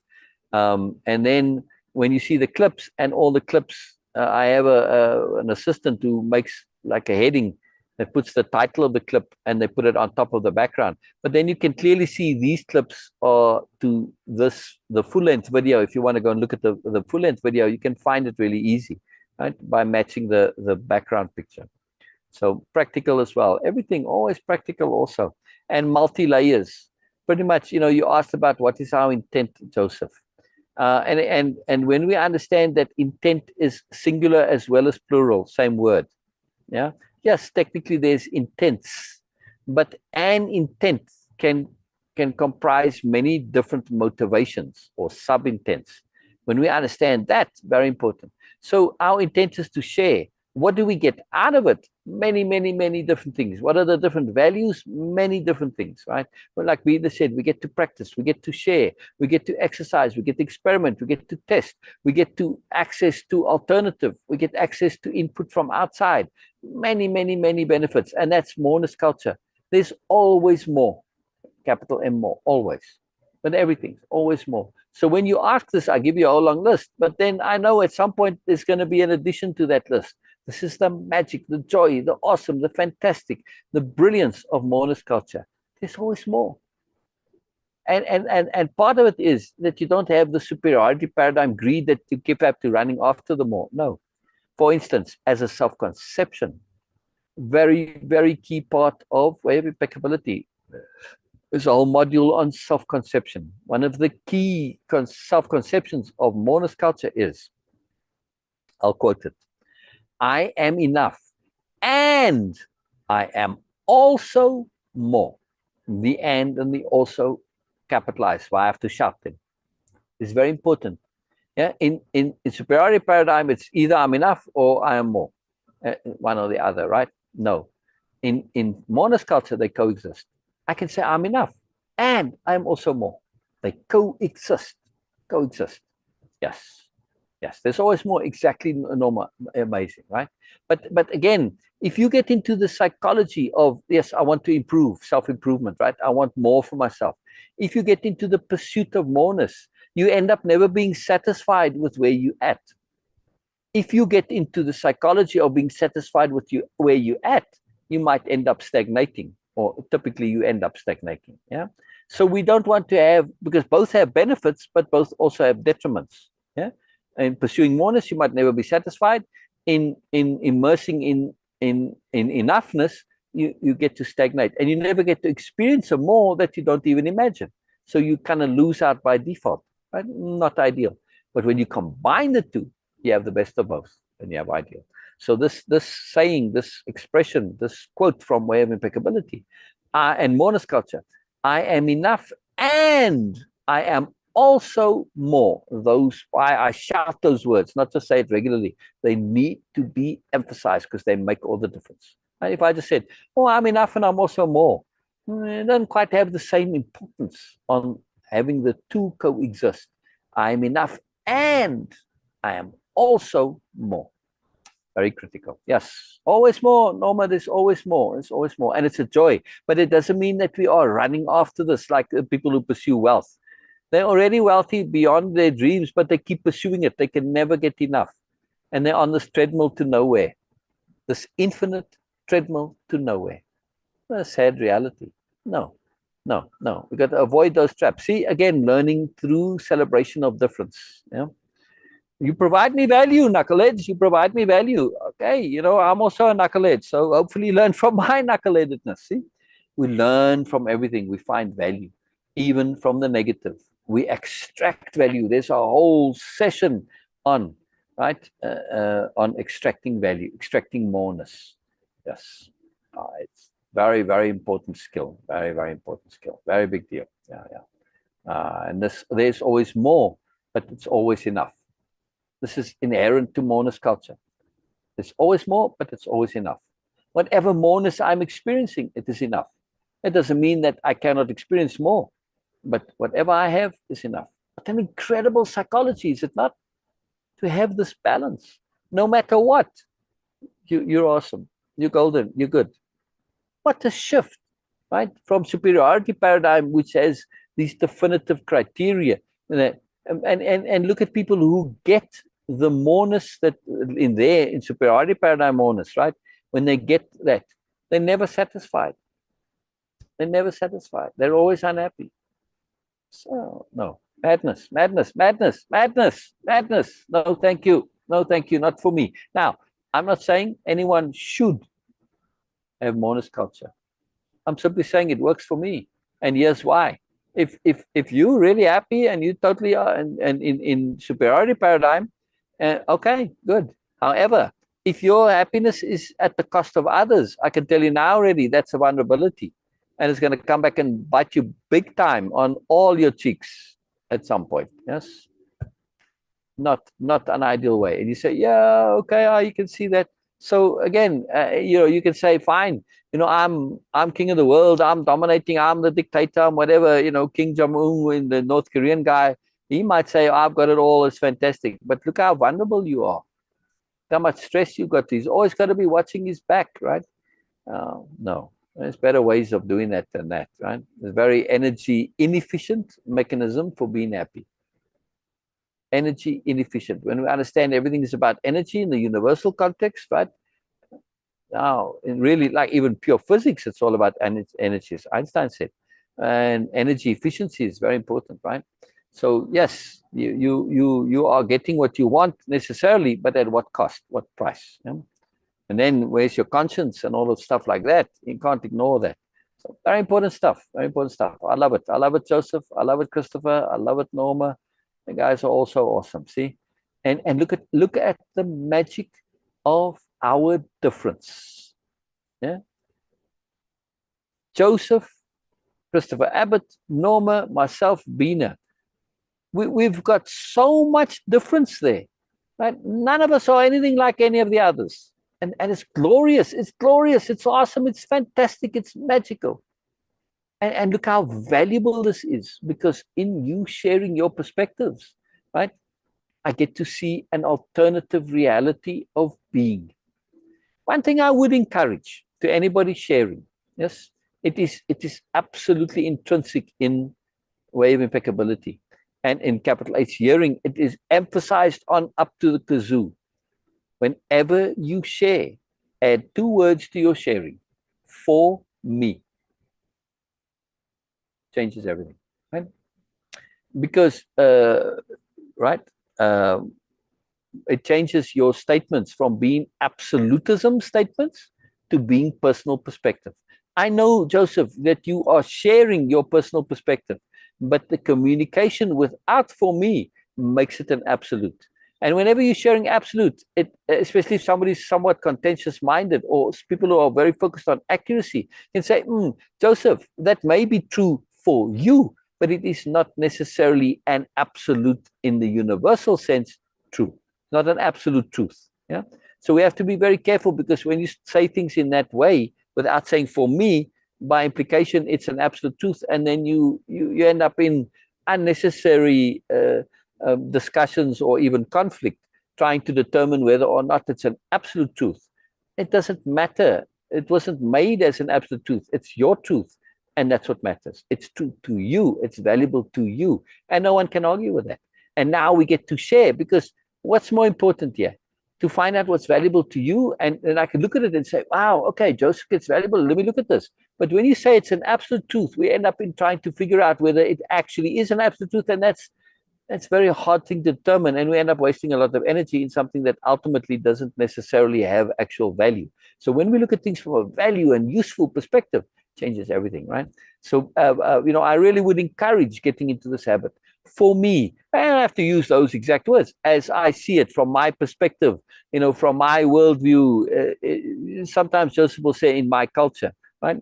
And then when you see the clips and all the clips, I have an assistant who makes like a heading that puts the title of the clip, and they put it on top of the background. But then you can clearly see these clips are to the full-length video. If you want to go and look at the full-length video, you can find it really easy, right? By matching the background picture. So practical as well. Everything always practical also. And multi-layers. Pretty much, you know, you asked about what is our intent, Joseph. And when we understand that intent is singular as well as plural, same word. Yeah. Yes, technically there's intents, but an intent can comprise many different motivations or sub-intents. When we understand that, very important. So our intent is to share. What do we get out of it? Many, many, many different things. What are the different values? Many different things, right? But like Beena said, we get to practice, we get to share, we get to exercise, we get to experiment, we get to test, we get to access to alternative, we get access to input from outside. Many, many, many benefits. And that's Moreness-Culture. There's always more, capital M more, always. But everything's always more. So when you ask this, I give you a whole long list. But then I know at some point there's going to be an addition to that list. This is the magic, the joy, the awesome, the fantastic, the brilliance of Moreness-Culture. There's always more. And part of it is that you don't have the superiority paradigm greed that you keep up to running after the more. No. For instance, as a self-conception, very, very key part of Way-Of-Impeccability is a whole module on self-conception. One of the key self-conceptions of Moreness-Culture is, I'll quote it, I am enough, and I am also more. The and the also capitalized, so I have to shout them. It's very important. Yeah, in superiority paradigm, it's either I'm enough or I am more, one or the other, right? No, in Moreness-Culture, they coexist. I can say I'm enough, and I'm also more. They coexist. Yes. Yes, there's always more. Exactly, Norma. Amazing, right? But again, if you get into the psychology of, yes, I want to improve, self-improvement, right? I want more for myself. If you get into the pursuit of moreness, you end up never being satisfied with where you at. If you get into the psychology of being satisfied with you where you at, you might end up stagnating, or typically you end up stagnating. Yeah. So we don't want to have, because both have benefits, but both also have detriments. Yeah. In pursuing moreness, you might never be satisfied. In immersing in enoughness, you get to stagnate, and you never get to experience a more that you don't even imagine. So you kind of lose out by default. Right? Not ideal. But when you combine the two, you have the best of both, and you have ideal. So this saying, this expression, this quote from Way-Of-Impeccability, and Moreness-Culture, I am enough and I am also more. Those, why I shout those words, not just say it regularly. They need to be emphasized because they make all the difference. And if I just said, oh, I'm enough and I'm also more, it doesn't quite have the same importance on having the two coexist. I'm enough and I am also more. Very critical. Yes, always more, Norma. There's always more. There's always more, and it's a joy. But it doesn't mean that we are running after this like people who pursue wealth. They're already wealthy beyond their dreams, but they keep pursuing it. They can never get enough, and they're on this treadmill to nowhere. This infinite treadmill to nowhere. A sad reality. No, no, no. We got to avoid those traps. See, again, learning through celebration of difference. Yeah. You provide me value, knuckleheads. You provide me value. Okay, I'm also a knucklehead. So hopefully learn from my knuckleheadedness. See, we learn from everything. We find value, even from the negative. We extract value. There's a whole session on, right, on extracting value, extracting moreness. Yes, it's very, very important skill. Very, very important skill. Very big deal. Yeah, yeah. And there's always more, but it's always enough. This is inherent to Moreness-Culture. There's always more, but it's always enough. Whatever moreness I'm experiencing, it is enough. It doesn't mean that I cannot experience more, but whatever I have is enough. What an incredible psychology, is it not? To have this balance. No matter what, you're awesome. You're golden. You're good. What a shift, right? From superiority paradigm, which has these definitive criteria, and look at people who get the moreness that in superiority paradigm moreness, right? When they get that, they're never satisfied. They're never satisfied. They're always unhappy. So no, madness, madness, madness, madness, madness. No, thank you. No, thank you. Not for me. Now, I'm not saying anyone should have Moreness-Culture. I'm simply saying it works for me, and here's why. If you're really happy and you totally are, and in superiority paradigm, okay, good. However, if your happiness is at the cost of others, I can tell you now already that's a vulnerability, and it's going to come back and bite you big time on all your cheeks at some point. Yes, not an ideal way. And you say, yeah, okay, you can see that. So again, you can say, fine, I'm king of the world, I'm dominating, I'm the dictator, I'm whatever, King Jong-un in the North Korean guy, he might say, I've got it all, it's fantastic. But look how vulnerable you are. How much stress you got. He's always got to be watching his back, right? No, there's better ways of doing that than that, right? It's a very energy inefficient mechanism for being happy. Energy inefficient. When we understand everything is about energy in the universal context, right? Now, in really, like even pure physics, it's all about energy, as Einstein said. And energy efficiency is very important, right? So yes, you are getting what you want necessarily, but at what cost, what price? Yeah? And then where's your conscience and all of stuff like that? You can't ignore that. So very important stuff. Very important stuff. I love it. I love it, Joseph. I love it, Christopher. I love it, Norma. The guys are also awesome. See, and look at the magic of our difference. Yeah, Joseph, Christopher Abbott, Norma, myself, Beena. We've got so much difference there, right? None of us are anything like any of the others, and it's glorious. It's glorious. It's awesome. It's fantastic. It's magical. And look how valuable this is, because in you sharing your perspectives, right? I get to see an alternative reality of being. One thing I would encourage to anybody sharing, yes, it is absolutely intrinsic in Way of Impeccability and in capital H hearing, it is emphasized on up to the kazoo. Whenever you share, add 2 words to your sharing. For me. Changes everything, right? Because, right, it changes your statements from being absolutism statements to being personal perspective. I know, Joseph, that you are sharing your personal perspective, but the communication without for me makes it an absolute. And whenever you're sharing absolute, it, especially if somebody's somewhat contentious minded or people who are very focused on accuracy, can say, Joseph, that may be true for you, but it is not necessarily an absolute in the universal sense true, not an absolute truth. Yeah. So we have to be very careful, because when you say things in that way, without saying for me, by implication, it's an absolute truth. And then you end up in unnecessary discussions or even conflict, trying to determine whether or not it's an absolute truth. It doesn't matter. It wasn't made as an absolute truth. It's your truth. And that's what matters. It's true to you. It's valuable to you. And no one can argue with that. And now we get to share, because what's more important here? To find out what's valuable to you. And I can look at it and say, wow, okay, Joseph, it's valuable. Let me look at this. But when you say it's an absolute truth, we end up in trying to figure out whether it actually is an absolute truth. And that's a very hard thing to determine. And we end up wasting a lot of energy in something that ultimately doesn't necessarily have actual value. So when we look at things from a value and useful perspective, changes everything, right? So, I really would encourage getting into this habit. For me, I don't have to use those exact words. As I see it from my perspective, from my worldview, sometimes Joseph will say in my culture, right?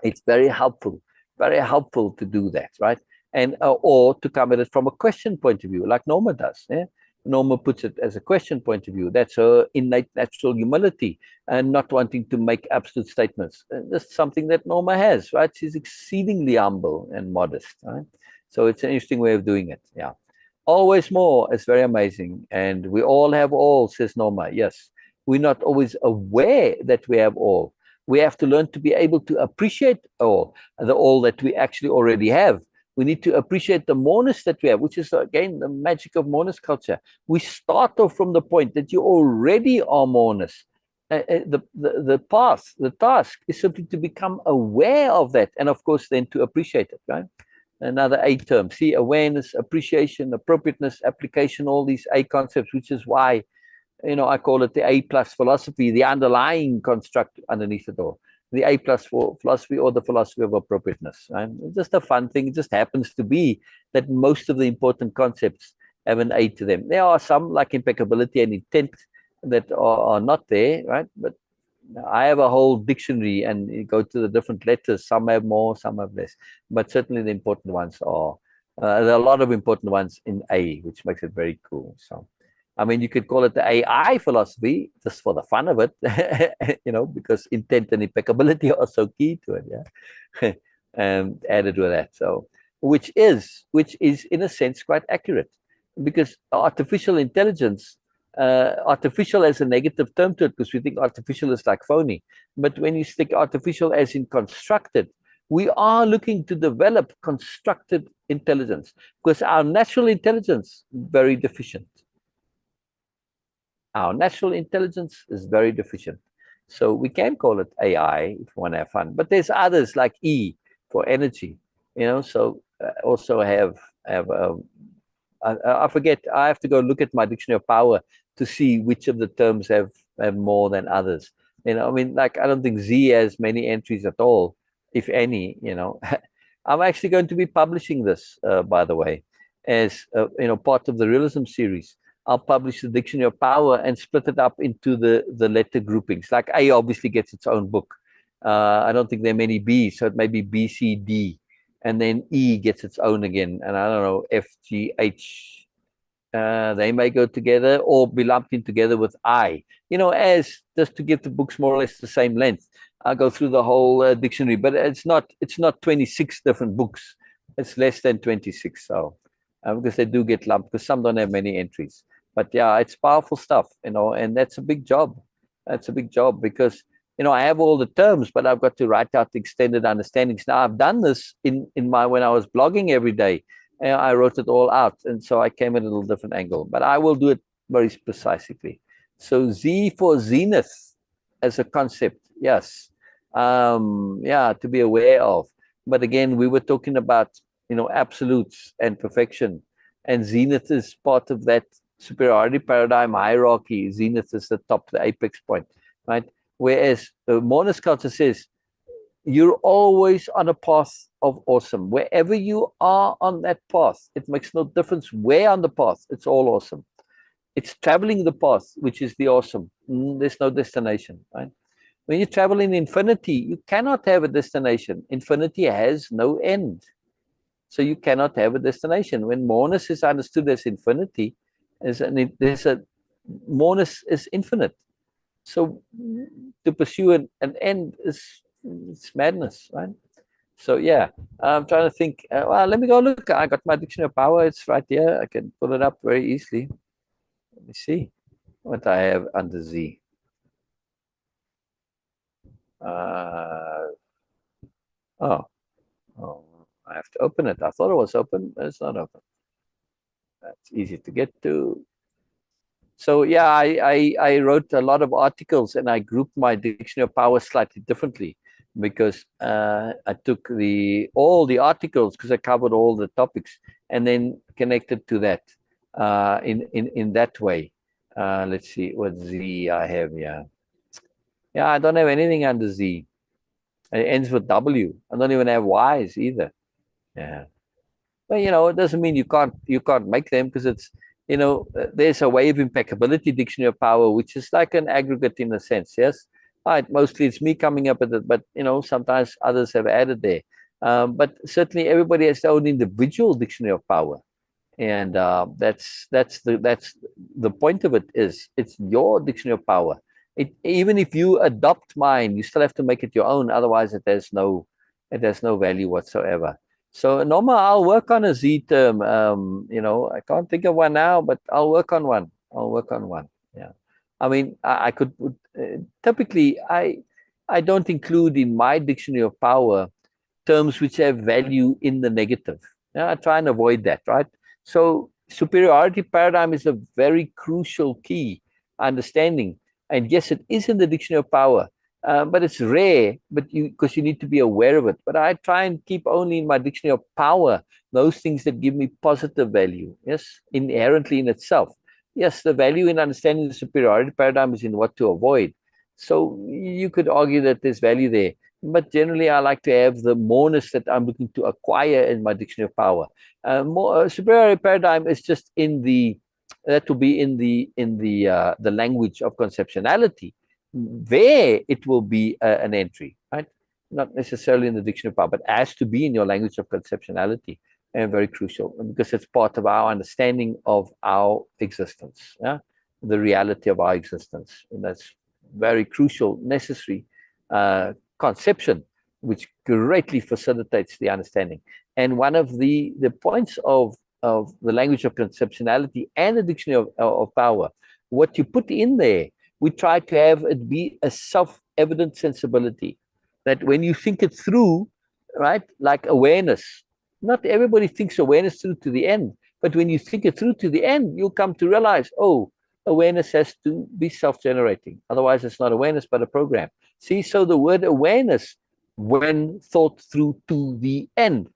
It's very helpful to do that, right? And or to come at it from a question point of view, like Norma does. Yeah? Norma puts it as a question point of view. That's her innate natural humility and not wanting to make absolute statements. That's something that Norma has, right? She's exceedingly humble and modest, right? So it's an interesting way of doing it. Yeah. Always more. It's very amazing. And we all have all, says Norma. Yes. We're not always aware that we have all. We have to learn to be able to appreciate all, the all that we actually already have. We need to appreciate the moreness that we have, which is, again, the magic of Moreness-Culture. We start off from the point that you already are moreness. The path, the task is simply to become aware of that, and of course then to appreciate it, right? Another A term. See, awareness, appreciation, appropriateness, application, all these A concepts, which is why, I call it the A plus philosophy, the underlying construct underneath it all. The A plus for philosophy, or the philosophy of appropriateness. Right? It's just a fun thing. It just happens to be that most of the important concepts have an A to them. There are some, like impeccability and intent, that are not there, right? But I have a whole dictionary, and you go to the different letters. Some have more, some have less. But certainly the important ones are, there are a lot of important ones in A, which makes it very cool. So, I mean, you could call it the AI philosophy, just for the fun of it, because intent and impeccability are so key to it, yeah. And added with that. So, which is in a sense quite accurate, because artificial intelligence, artificial as a negative term to it, because we think artificial is like phony. But when you stick artificial as in constructed, we are looking to develop constructed intelligence, because our natural intelligence very deficient. Our natural intelligence is very deficient. So we can call it AI if you want to have fun. But there's others like E for energy, so also have I forget, I have to go look at my dictionary of power to see which of the terms have more than others. I mean, like, I don't think Z has many entries at all, if any, I'm actually going to be publishing this, by the way, as, part of the realism series. I'll publish the dictionary of power and split it up into the letter groupings. Like A obviously gets its own book. I don't think there are many B's, so it may be B, C, D. And then E gets its own again. And I don't know, F, G, H. They may go together or be lumped in together with I. As just to give the books more or less the same length. I'll go through the whole dictionary, but it's not 26 different books. It's less than 26. So because they do get lumped, because some don't have many entries. But yeah, it's powerful stuff, and that's a big job. That's a big job because, I have all the terms, but I've got to write out the extended understandings. Now, I've done this when I was blogging every day. I wrote it all out, and so I came at a little different angle. But I will do it very precisely. So Z for zenith as a concept, yes. Yeah, to be aware of. But again, we were talking about, absolutes and perfection. And zenith is part of that superiority paradigm hierarchy. Zenith is the top, the apex point, right? Whereas Moreness-Culture says, you're always on a path of awesome. Wherever you are on that path, it makes no difference where on the path, it's all awesome. It's traveling the path, which is the awesome. There's no destination, right? When you travel in infinity, you cannot have a destination. Infinity has no end. So you cannot have a destination. When Moreness is understood as infinity, Moreness is infinite. So to pursue an end it's madness, right? So yeah, I'm trying to think. Well, let me go look. I got my dictionary of power. It's right here. I can pull it up very easily. Let me see what I have under Z. Oh, I have to open it. I thought it was open, but it's not open. That's easy to get to. So yeah, I wrote a lot of articles, and I grouped my dictionary of power slightly differently because I took all the articles, because I covered all the topics, and then connected to that in that way. Let's see what Z I have here. Yeah, I don't have anything under Z. It ends with W. I don't even have Y's either. Yeah. But it doesn't mean you can't make them, because it's, there's a Way-Of-Impeccability dictionary of power, which is like an aggregate in a sense. Yes. Right. Mostly it's me coming up with it, but sometimes others have added there. But certainly everybody has their own individual dictionary of power. And that's the point of it. Is it's your dictionary of power. Even if you adopt mine, you still have to make it your own. Otherwise, it has no value whatsoever. So Norma, I'll work on a Z term. I can't think of one now, but I'll work on one. Yeah. I mean, I could typically I don't include in my dictionary of power terms which have value in the negative. Yeah, I try and avoid that, right? So superiority paradigm is a very crucial key understanding. And yes, it is in the dictionary of power, but it's rare, because you need to be aware of it. But I try and keep only in my dictionary of power those things that give me positive value, yes, inherently in itself. Yes, the value in understanding the superiority paradigm is in what to avoid. So you could argue that there's value there. But generally, I like to have the moreness that I'm looking to acquire in my dictionary of power. Superiority paradigm is just that will be in the language of conceptionality. There, it will be an entry, right? Not necessarily in the dictionary of power, but has to be in your language of conceptionality, and very crucial, because it's part of our understanding of our existence, yeah, the reality of our existence, and that's very crucial, necessary conception, which greatly facilitates the understanding. And one of the points of the language of conceptionality and the dictionary of power, what you put in there, we try to have it be a self-evident sensibility, that when you think it through, right, like awareness, not everybody thinks awareness through to the end, but when you think it through to the end, you'll come to realize, oh, awareness has to be self-generating. Otherwise, it's not awareness, but a program. See, so the word awareness, when thought through to the end,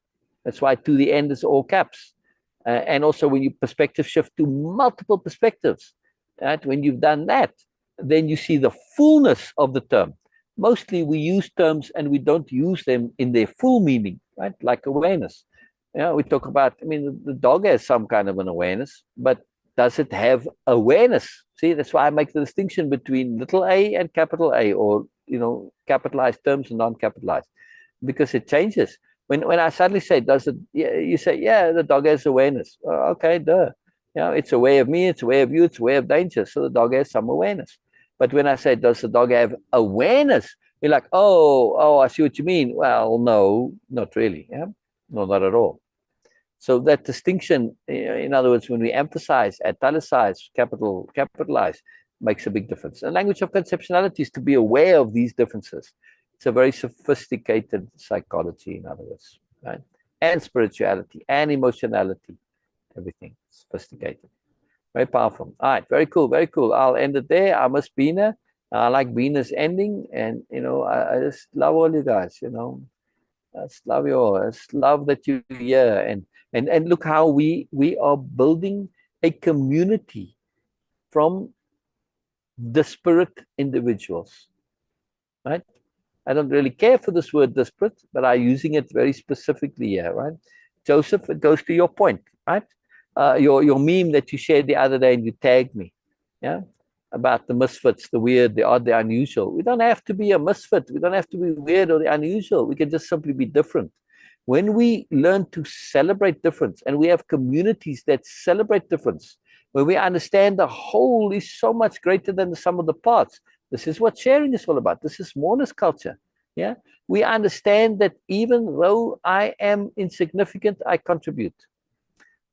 that's why to the end is all caps. And also when you perspective shift to multiple perspectives, right? When you've done that, then you see the fullness of the term. Mostly we use terms and we don't use them in their full meaning, right? Like awareness. We talk about, I mean, the dog has some kind of an awareness, but does it have awareness? See, that's why I make the distinction between little a and capital A, or, capitalized terms and non-capitalized, because it changes. When I suddenly say, does it, you say, yeah, the dog has awareness. Okay, duh. It's aware of me, it's aware of you, it's aware of danger. So the dog has some awareness. But when I say, does the dog have awareness? You're like, oh, I see what you mean. Well, no, not really. Yeah, no, not at all. So that distinction, in other words, when we emphasize, italicize, capitalize, makes a big difference. And language of conceptionality is to be aware of these differences. It's a very sophisticated psychology, in other words, right? And spirituality and emotionality, everything sophisticated. Very powerful. All right, very cool, very cool. I'll end it there. I miss Beena. I like Beena's ending, and I just love all you guys. I just love you all. I just love that you're here, and look how we are building a community from disparate individuals, right? I don't really care for this word disparate, but I'm using it very specifically here, right? Joseph, it goes to your point, right? Your meme that you shared the other day and you tagged me, yeah, about the misfits, the weird, the odd, the unusual. We don't have to be a misfit. We don't have to be weird or the unusual. We can just simply be different. When we learn to celebrate difference, and we have communities that celebrate difference, where we understand the whole is so much greater than the sum of the parts. This is what sharing is all about. This is Moreness-Culture. Yeah, we understand that even though I am insignificant, I contribute.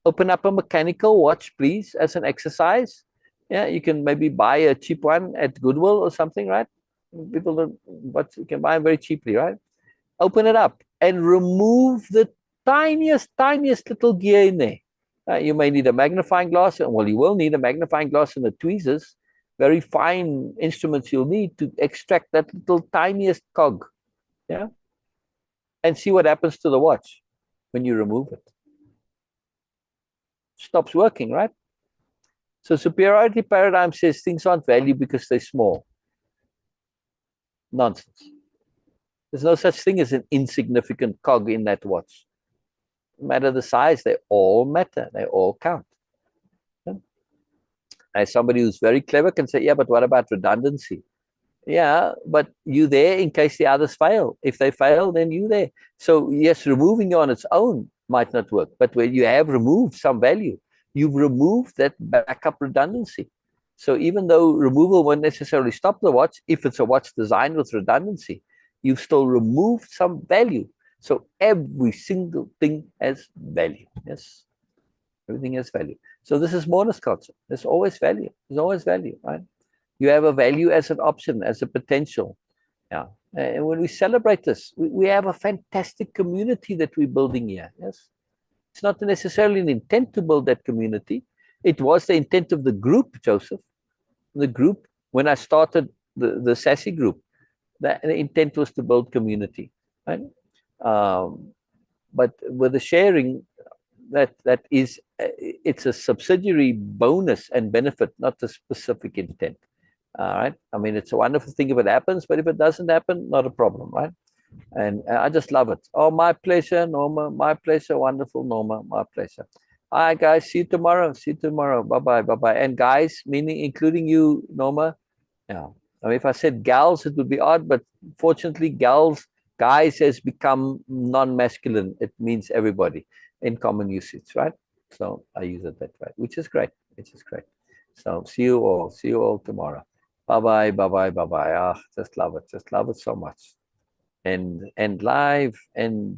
Open up a mechanical watch, please, as an exercise. Yeah, you can maybe buy a cheap one at Goodwill or something, right? People don't, but you can buy them very cheaply, right? Open it up and remove the tiniest little gear in there. You may need a magnifying glass, and well, you will need a magnifying glass and the tweezers, very fine instruments you'll need to extract that little tiniest cog, yeah? And see what happens to the watch when you remove it. Stops working, right? So superiority paradigm says things aren't valued because they're small. Nonsense. There's no such thing as an insignificant cog in that watch. No matter the size, they all matter. They all count. Yeah? As somebody who's very clever can say, yeah, but what about redundancy? Yeah, but you there in case the others fail. If they fail, then you there. So yes, removing you on its own might not work. But when you have removed some value, you've removed that backup redundancy. So even though removal won't necessarily stop the watch, if it's a watch designed with redundancy, you've still removed some value. So every single thing has value. Yes, everything has value. So this is Moreness-Culture. There's always value. There's always value, right? You have a value as an option, as a potential. Yeah. And when we celebrate this, we have a fantastic community that we're building here. Yes. It's not necessarily an intent to build that community. It was the intent of the group, Joseph. The group, when I started the SASSY group, the intent was to build community. Right? But with the sharing, that is, it's a subsidiary bonus and benefit, not a specific intent. All right. I mean, it's a wonderful thing if it happens, but if it doesn't happen, not a problem, right? And I just love it. Oh, my pleasure, Norma. My pleasure. Wonderful, Norma. My pleasure. All right, guys. See you tomorrow. See you tomorrow. Bye-bye. Bye-bye. And guys, meaning including you, Norma. Yeah. I mean, if I said gals, it would be odd, but fortunately, guys has become non-masculine. It means everybody in common usage, right? So I use it that way, which is great. Which is great. So see you all. See you all tomorrow. Bye-bye. Bye-bye. Bye-bye. Ah, just love it. Just love it so much. And live and